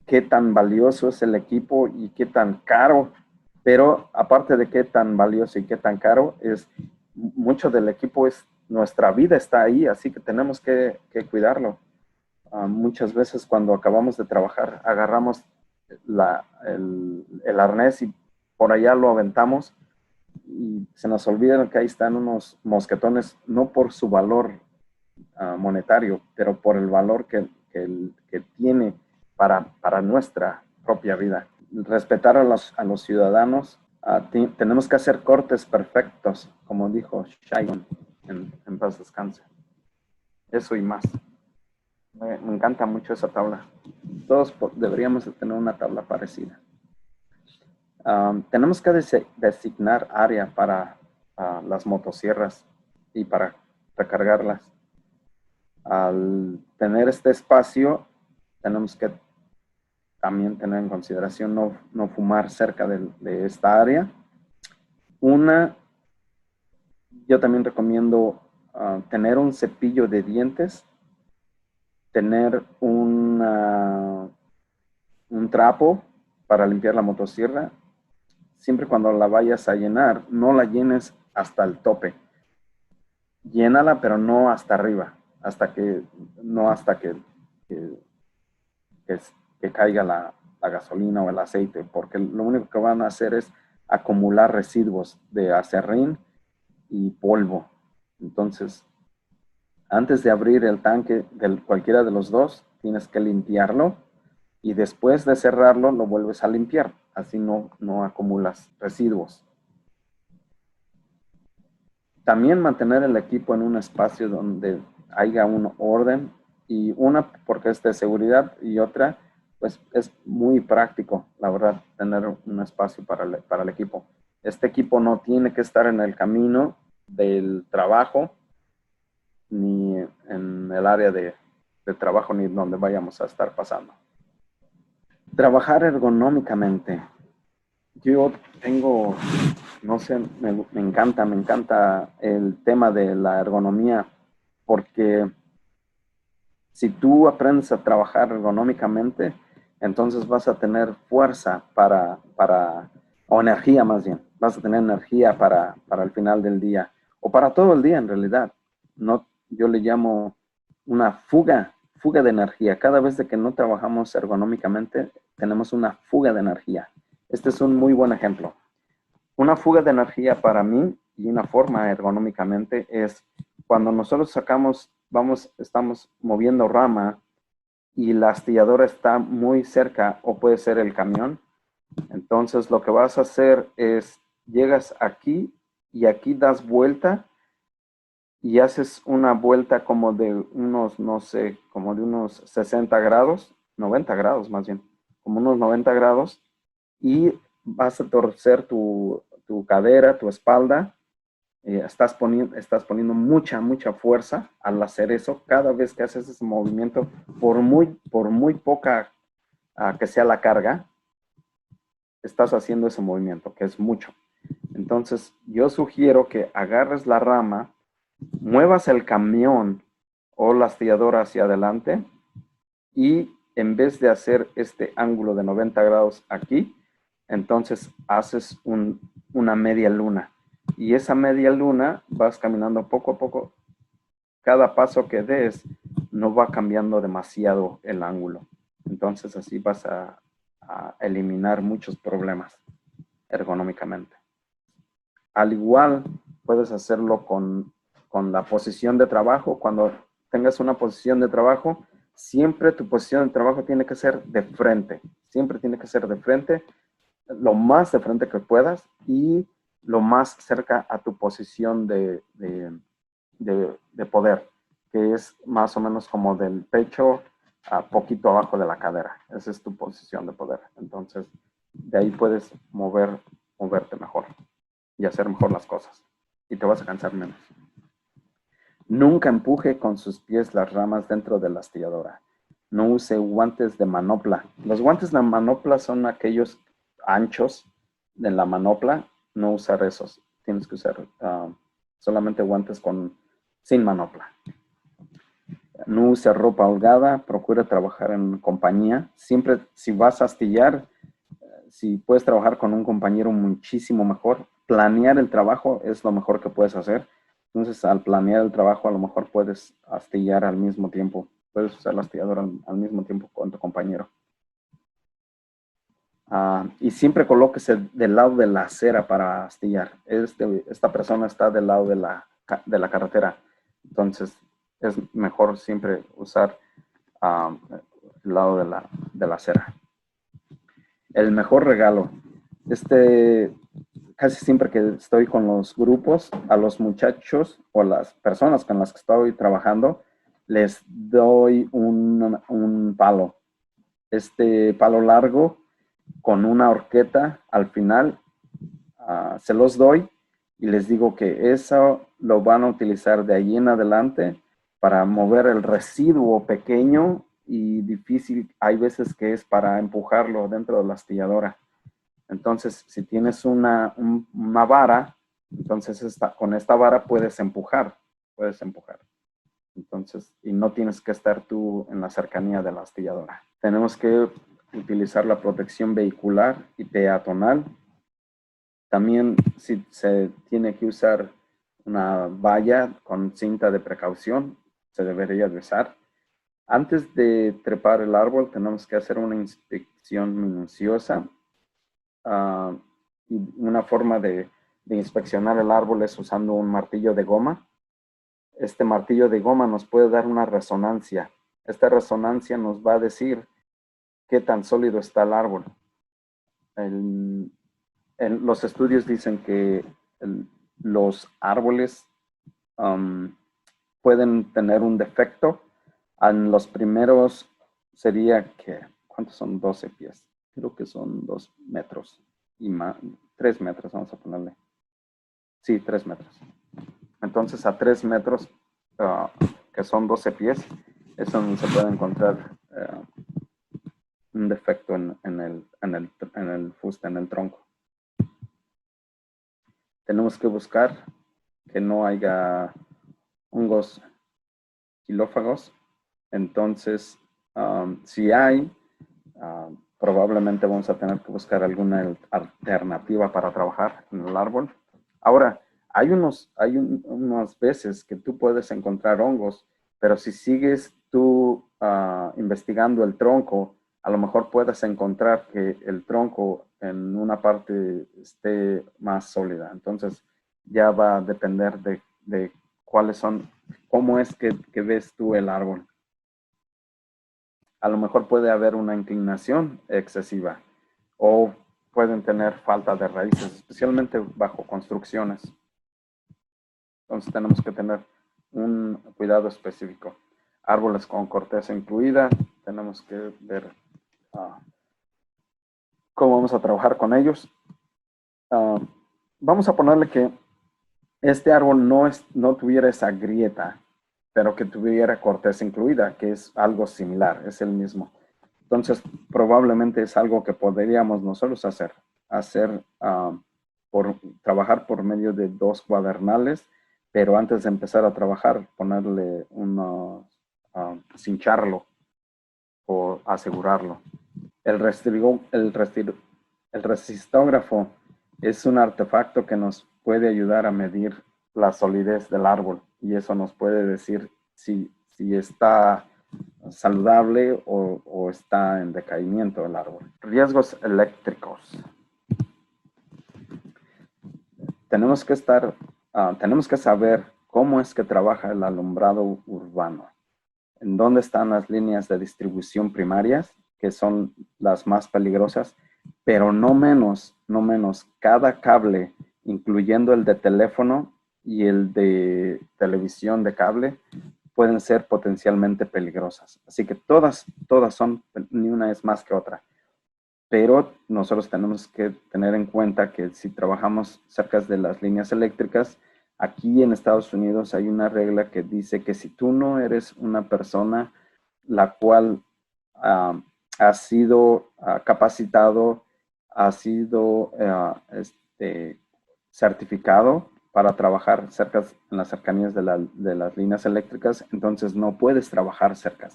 qué tan valioso es el equipo y qué tan caro, pero aparte de qué tan valioso y qué tan caro, mucho del equipo nuestra vida está ahí, así que tenemos que cuidarlo. Muchas veces cuando acabamos de trabajar, agarramos el arnés y por allá lo aventamos y se nos olvida que ahí están unos mosquetones, no por su valor monetario, pero por el valor que tiene para nuestra propia vida. Respetar a los ciudadanos. Tenemos que hacer cortes perfectos, como dijo Saigon, en paz descanse. Eso y más. Me encanta mucho esa tabla. Todos deberíamos de tener una tabla parecida. Tenemos que designar área para las motosierras y para recargarlas. Al tener este espacio, tenemos que también tener en consideración no fumar cerca de esta área. Yo también recomiendo tener un cepillo de dientes, tener un trapo para limpiar la motosierra. Siempre cuando la vayas a llenar, no la llenes hasta el tope. Llénala, pero no hasta arriba, hasta que caiga la gasolina o el aceite, porque lo único que van a hacer es acumular residuos de aserrín y polvo. Entonces, antes de abrir el tanque de cualquiera de los dos, tienes que limpiarlo y después de cerrarlo lo vuelves a limpiar. Así no acumulas residuos. También mantener el equipo en un espacio donde haya un orden, y una porque es de seguridad y otra pues es muy práctico, la verdad, tener un espacio para el equipo. Este equipo no tiene que estar en el camino del trabajo, ni en el área de trabajo, ni donde vayamos a estar pasando. Trabajar ergonómicamente. Yo tengo, no sé, me encanta el tema de la ergonomía, porque si tú aprendes a trabajar ergonómicamente, entonces vas a tener fuerza o energía más bien, vas a tener energía para el final del día, o para todo el día en realidad. Yo le llamo una fuga de energía. Cada vez de que no trabajamos ergonómicamente, tenemos una fuga de energía. Este es un muy buen ejemplo. Una fuga de energía para mí y una forma ergonómicamente es cuando nosotros sacamos estamos moviendo rama y la astilladora está muy cerca, o puede ser el camión. Entonces lo que vas a hacer es, llegas aquí y aquí das vuelta y haces una vuelta como de unos, no sé, como de unos 60 grados, 90 grados más bien, como unos 90 grados, y vas a torcer tu cadera, tu espalda. Estás poniendo mucha fuerza al hacer eso. Cada vez que haces ese movimiento, por muy poca que sea la carga, estás haciendo ese movimiento, que es mucho. Entonces, yo sugiero que agarres la rama, muevas el camión o la astilladora hacia adelante y en vez de hacer este ángulo de 90 grados aquí, entonces haces una media luna. Y esa media luna vas caminando poco a poco. Cada paso que des no va cambiando demasiado el ángulo. Entonces así vas a eliminar muchos problemas ergonómicamente. Al igual puedes hacerlo con la posición de trabajo. Cuando tengas una posición de trabajo, siempre tu posición de trabajo tiene que ser de frente. Siempre tiene que ser de frente, lo más de frente que puedas y lo más cerca a tu posición de poder, que es más o menos como del pecho a poquito abajo de la cadera. Esa es tu posición de poder. Entonces, de ahí puedes moverte mejor y hacer mejor las cosas. Y te vas a cansar menos. Nunca empuje con sus pies las ramas dentro de la astilladora. No use guantes de manopla. Los guantes de manopla son aquellos anchos de la manopla. No usar esos. Tienes que usar solamente guantes sin manopla. No use ropa holgada. Procura trabajar en compañía. Siempre, si vas a astillar, si puedes trabajar con un compañero, muchísimo mejor. Planear el trabajo es lo mejor que puedes hacer. Entonces, al planear el trabajo, a lo mejor puedes astillar al mismo tiempo. Puedes usar la astilladora al mismo tiempo con tu compañero. Y siempre colóquese del lado de la acera para astillar. Esta persona está del lado de la carretera. Entonces, es mejor siempre usar el lado de la acera. El mejor regalo. Casi siempre que estoy con los grupos, a los muchachos o las personas con las que estoy trabajando, les doy un palo. Este palo largo con una horqueta al final, se los doy y les digo que eso lo van a utilizar de ahí en adelante para mover el residuo pequeño y difícil. Hay veces que es para empujarlo dentro de la astilladora. Entonces, si tienes una vara, entonces con esta vara puedes empujar. Entonces, y no tienes que estar tú en la cercanía de la astilladora. Tenemos que utilizar la protección vehicular y peatonal. También si se tiene que usar una valla con cinta de precaución, se debería de usar. Antes de trepar el árbol, tenemos que hacer una inspección minuciosa. Y una forma de inspeccionar el árbol es usando un martillo de goma. Este martillo de goma nos puede dar una resonancia. Esta resonancia nos va a decir qué tan sólido está el árbol. Los estudios dicen que los árboles pueden tener un defecto. En los primeros sería que, ¿cuántos son 12 pies? Creo que son 2 metros y más, 3 metros, vamos a ponerle. Sí, 3 metros. Entonces a 3 metros, que son 12 pies, es donde se puede encontrar un defecto en el fuste, en el tronco. Tenemos que buscar que no haya hongos xilófagos. Entonces, si hay, probablemente vamos a tener que buscar alguna alternativa para trabajar en el árbol. Ahora, hay unas veces que tú puedes encontrar hongos, pero si sigues tú investigando el tronco, a lo mejor puedes encontrar que el tronco en una parte esté más sólida. Entonces, ya va a depender de cómo es que ves tú el árbol. A lo mejor puede haber una inclinación excesiva o pueden tener falta de raíces, especialmente bajo construcciones. Entonces tenemos que tener un cuidado específico. Árboles con corteza incluida, tenemos que ver cómo vamos a trabajar con ellos. Vamos a ponerle que este árbol no tuviera esa grieta, pero que tuviera corteza incluida, que es algo similar, es el mismo. Entonces, probablemente es algo que podríamos nosotros trabajar por medio de 2 cuadernales, pero antes de empezar a trabajar, ponerle cincharlo o asegurarlo. El resistógrafo es un artefacto que nos puede ayudar a medir la solidez del árbol y eso nos puede decir si está saludable o está en decaimiento el árbol. Riesgos eléctricos. Tenemos que saber cómo es que trabaja el alumbrado urbano. En dónde están las líneas de distribución primarias, que son las más peligrosas, pero no menos, cada cable, incluyendo el de teléfono y el de televisión de cable, pueden ser potencialmente peligrosas. Así que todas son, ni una es más que otra. Pero nosotros tenemos que tener en cuenta que si trabajamos cerca de las líneas eléctricas, aquí en Estados Unidos hay una regla que dice que si tú no eres una persona la cual ha sido capacitado, ha sido certificado para trabajar en las cercanías de las líneas eléctricas, entonces no puedes trabajar cerca.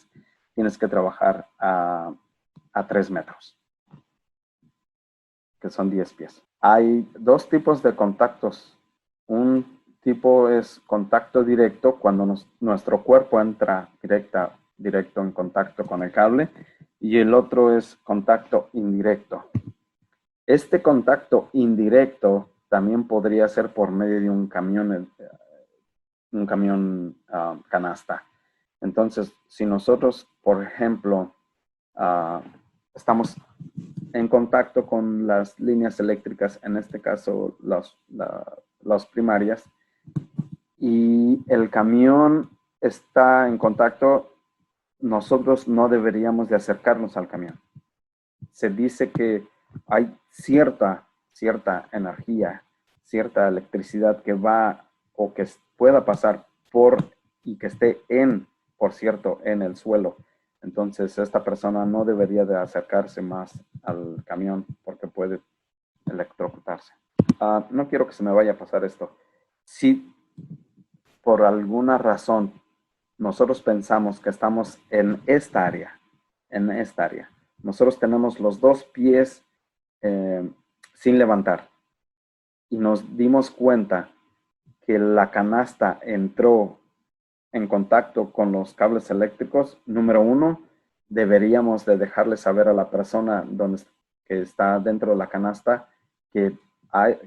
Tienes que trabajar a 3 metros, que son 10 pies. Hay 2 tipos de contactos. Un tipo es contacto directo, cuando nuestro cuerpo entra directo en contacto con el cable, y el otro es contacto indirecto. Este contacto indirecto también podría ser por medio de un camión canasta. Entonces, si nosotros, por ejemplo, estamos en contacto con las líneas eléctricas, en este caso las primarias, y el camión está en contacto, nosotros no deberíamos de acercarnos al camión. Se dice que hay cierta energía, cierta electricidad que va o que pueda pasar y que esté por cierto, en el suelo. Entonces, esta persona no debería de acercarse más al camión porque puede electrocutarse. No quiero que se me vaya a pasar esto. Si por alguna razón nosotros pensamos que estamos en esta área, nosotros tenemos los 2 pies sin levantar y nos dimos cuenta que la canasta entró en contacto con los cables eléctricos, número 1, deberíamos de dejarle saber a la persona que está dentro de la canasta que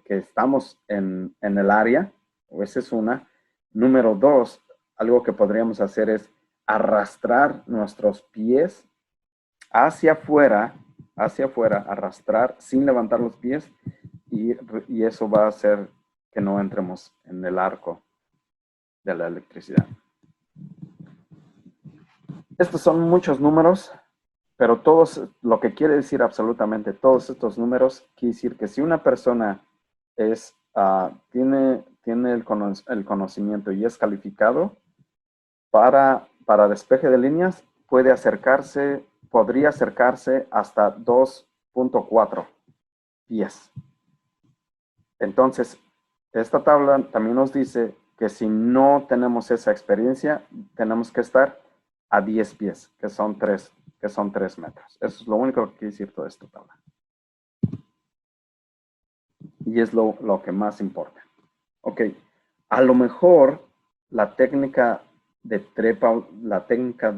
estamos en el área, o esa es una. Número 2, algo que podríamos hacer es arrastrar nuestros pies hacia afuera, arrastrar sin levantar los pies, y eso va a hacer que no entremos en el arco de la electricidad. Estos son muchos números, pero lo que quiere decir absolutamente todos estos números, quiere decir que si una persona tiene el conocimiento y es calificado para despeje de líneas, podría acercarse hasta 2.4 pies. Entonces, esta tabla también nos dice que si no tenemos esa experiencia, tenemos que estar a 10 pies, que son 3 metros. Eso es lo único que quiere decir toda esta tabla. Y es lo que más importa. Ok, a lo mejor la técnica de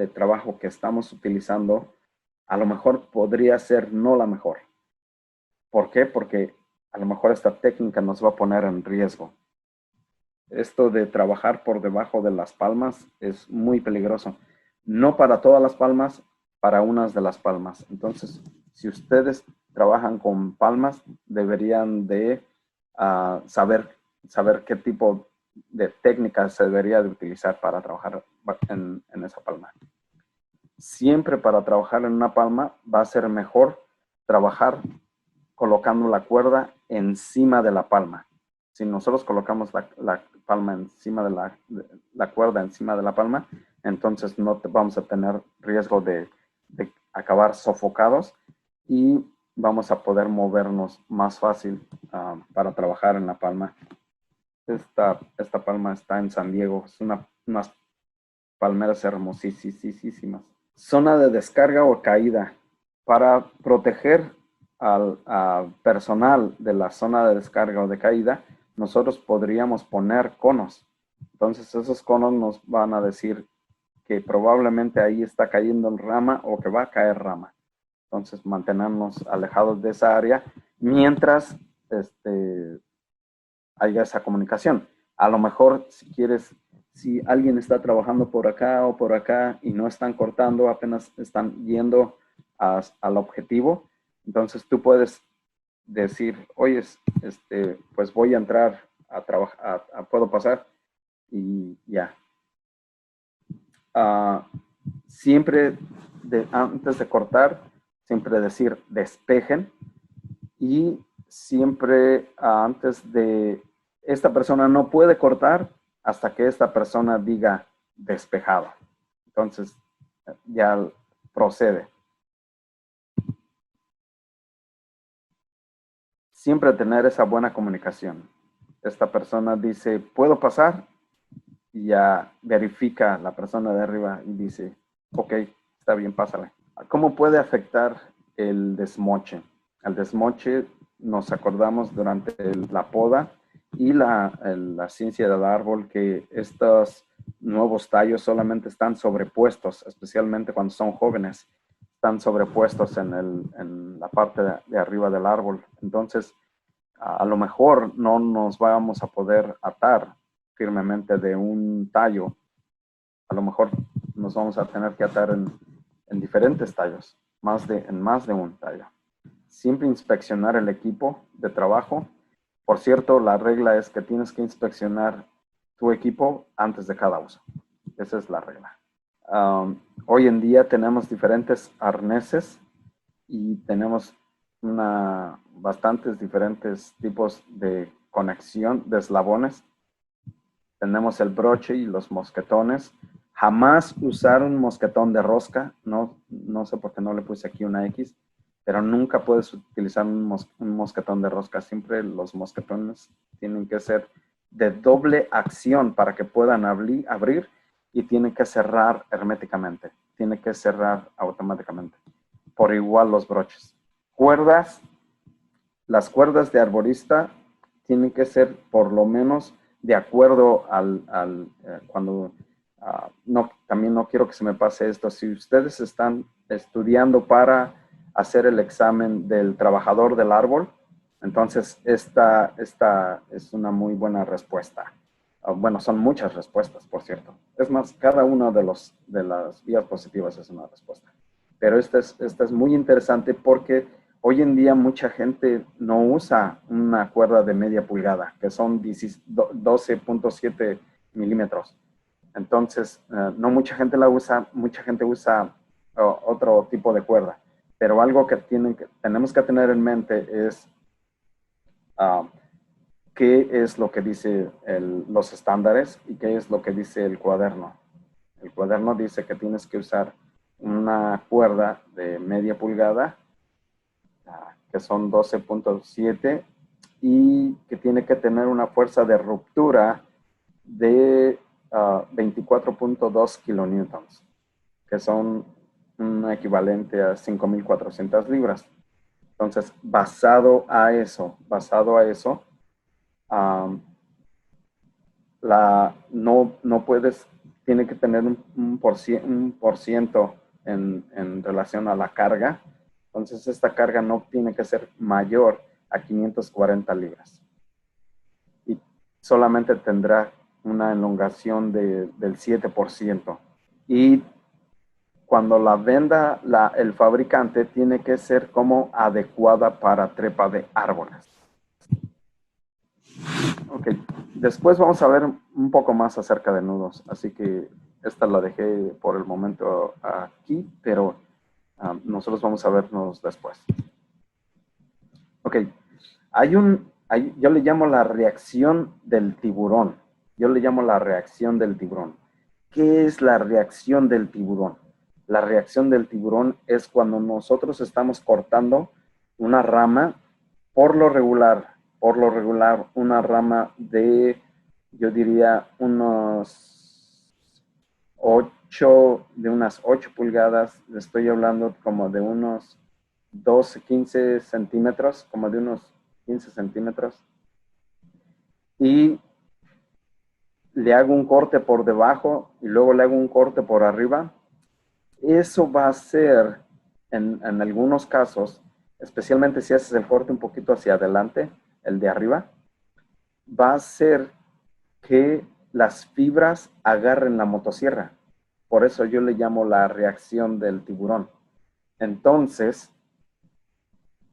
trabajo que estamos utilizando, a lo mejor podría ser no la mejor. ¿Por qué? Porque a lo mejor esta técnica nos va a poner en riesgo. esto de trabajar por debajo de las palmas es muy peligroso. No para todas las palmas, para unas de las palmas. Entonces, si ustedes trabajan con palmas, deberían de saber qué tipo de técnica se debería de utilizar para trabajar en esa palma. Siempre para trabajar en una palma va a ser mejor trabajar colocando la cuerda encima de la palma. Si nosotros colocamos la palma encima de la cuerda encima de la palma, entonces no vamos a tener riesgo de acabar sofocados y vamos a poder movernos más fácil para trabajar en la palma. Esta palma está en San Diego, es unas palmeras hermosísimas. Zona de descarga o caída. Para proteger al personal de la zona de descarga o de caída, nosotros podríamos poner conos. Entonces esos conos nos van a decir que probablemente ahí está cayendo rama o que va a caer rama. Entonces mantenernos alejados de esa área mientras haya esa comunicación. A lo mejor si alguien está trabajando por acá o por acá y no están cortando, apenas están yendo al objetivo, entonces tú puedes decir, oye, pues voy a entrar a trabajar, puedo pasar y ya. Siempre antes de cortar, siempre decir despejen y siempre antes de esta persona no puede cortar hasta que esta persona diga despejado. Entonces ya procede. Siempre tener esa buena comunicación. Esta persona dice, ¿puedo pasar? Y ya verifica la persona de arriba y dice, ok, está bien, pásale. ¿Cómo puede afectar el desmoche? El desmoche nos acordamos durante la poda y la ciencia del árbol que estos nuevos tallos solamente están sobrepuestos, especialmente cuando son jóvenes, están sobrepuestos en la parte de arriba del árbol. Entonces, a lo mejor no nos vamos a poder atar firmemente de un tallo. A lo mejor nos vamos a tener que atar en diferentes tallos, en más de un tallo. Siempre inspeccionar el equipo de trabajo. Por cierto, la regla es que tienes que inspeccionar tu equipo antes de cada uso. Esa es la regla. Hoy en día tenemos diferentes arneses y tenemos bastantes diferentes tipos de conexión de eslabones. Tenemos el broche y los mosquetones. Jamás usar un mosquetón de rosca. No sé por qué no le puse aquí una X, pero nunca puedes utilizar un mosquetón de rosca. Siempre los mosquetones tienen que ser de doble acción para que puedan abrir y tienen que cerrar herméticamente. Tiene que cerrar automáticamente. Por igual los broches. Cuerdas. Las cuerdas de arborista tienen que ser por lo menos de acuerdo también no quiero que se me pase esto. Si ustedes están estudiando para hacer el examen del trabajador del árbol, entonces esta es una muy buena respuesta. Bueno, son muchas respuestas, por cierto. Es más, cada una de las vías positivas es una respuesta. Pero esta es muy interesante porque hoy en día mucha gente no usa una cuerda de media pulgada, que son 12.7 milímetros. Entonces, no mucha gente la usa, mucha gente usa otro tipo de cuerda. Pero algo que tenemos que tener en mente es qué es lo que dice los estándares y qué es lo que dice el cuaderno. El cuaderno dice que tienes que usar una cuerda de media pulgada, que son 12.7, y que tiene que tener una fuerza de ruptura de 24.2 kilonewtons, que son un equivalente a 5.400 libras. Entonces, basado a eso, no puedes, tiene que tener un por ciento en relación a la carga. Entonces, esta carga no tiene que ser mayor a 540 libras. Y solamente tendrá una elongación del 7%. Y cuando la venda el fabricante, tiene que ser como adecuada para trepa de árboles. Ok, después vamos a ver un poco más acerca de nudos, así que esta la dejé por el momento aquí, pero nosotros vamos a vernos después. Ok, yo le llamo la reacción del tiburón. Yo le llamo la reacción del tiburón. ¿Qué es la reacción del tiburón? La reacción del tiburón es cuando nosotros estamos cortando una rama, por lo regular, una rama de, yo diría, unas 8 pulgadas. Le estoy hablando como de unos 12, 15 centímetros, como de unos 15 centímetros. Y le hago un corte por debajo y luego le hago un corte por arriba. Eso va a ser, en algunos casos, especialmente si haces el corte un poquito hacia adelante, el de arriba, va a hacer que las fibras agarren la motosierra. Por eso yo le llamo la reacción del tiburón. Entonces,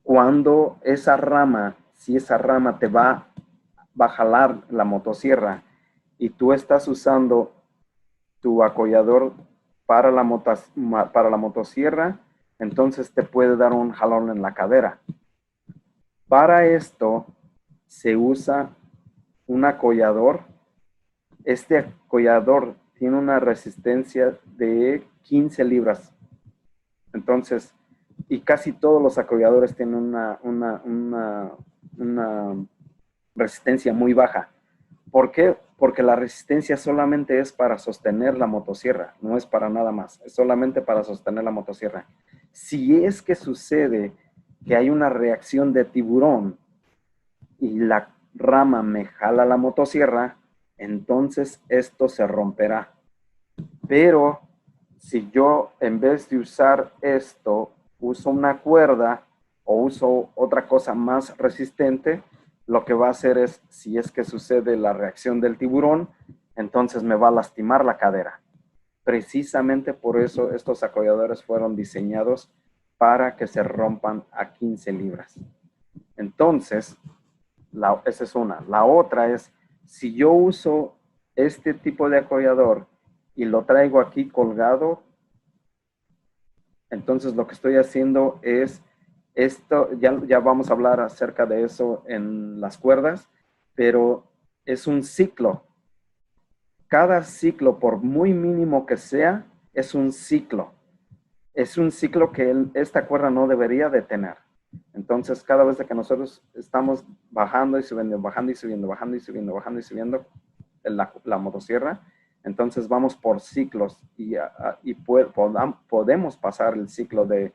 cuando esa rama, si esa rama te va a jalar la motosierra y tú estás usando tu acollador para la motosierra, entonces te puede dar un jalón en la cadera. Para esto se usa un acollador. Este acollador tiene una resistencia de 15 libras. Entonces, y casi todos los acolladores tienen una resistencia muy baja. ¿Por qué? Porque la resistencia solamente es para sostener la motosierra, no es para nada más, es solamente para sostener la motosierra. Si es que sucede que hay una reacción de tiburón y la rama me jala la motosierra, entonces esto se romperá. Pero si yo, en vez de usar esto, uso una cuerda o uso otra cosa más resistente, lo que va a hacer es, si es que sucede la reacción del tiburón, entonces me va a lastimar la cadera. Precisamente por eso estos acolladores fueron diseñados para que se rompan a 15 libras. Entonces, esa es una. La otra es, si yo uso este tipo de acollador y lo traigo aquí colgado, entonces lo que estoy haciendo es esto, ya vamos a hablar acerca de eso en las cuerdas, pero es un ciclo. Cada ciclo, por muy mínimo que sea, es un ciclo. Es un ciclo que esta cuerda no debería de tener. Entonces, cada vez que nosotros estamos bajando y subiendo, bajando y subiendo, bajando y subiendo, bajando y subiendo la motosierra, entonces vamos por ciclos y podemos pasar el ciclo de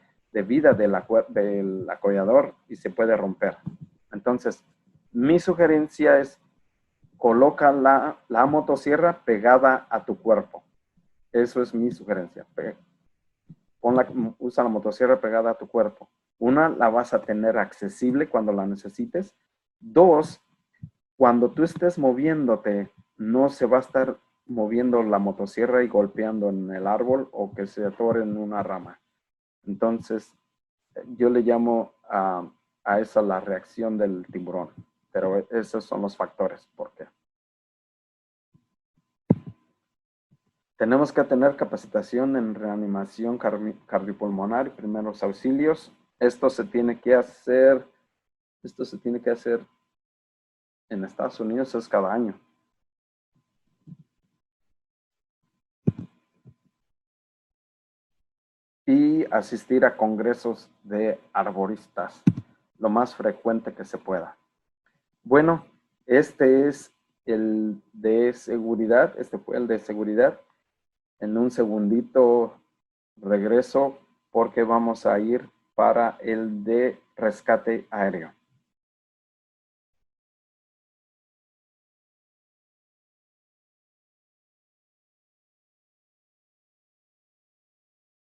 vida del acollador y se puede romper. Entonces, mi sugerencia es coloca la motosierra pegada a tu cuerpo. Eso es mi sugerencia. Usa la motosierra pegada a tu cuerpo. Una, la vas a tener accesible cuando la necesites. Dos, cuando tú estés moviéndote, no se va a estar moviendo la motosierra y golpeando en el árbol o que se atore en una rama. Entonces, yo le llamo a esa la reacción del tiburón. Pero esos son los factores. ¿Por qué? Tenemos que tener capacitación en reanimación cardiopulmonar y primeros auxilios. Esto se tiene que hacer en Estados Unidos, es cada año. Y asistir a congresos de arboristas, lo más frecuente que se pueda. Bueno, este es el de seguridad, este fue el de seguridad. En un segundito regreso porque vamos a ir para el de rescate aéreo.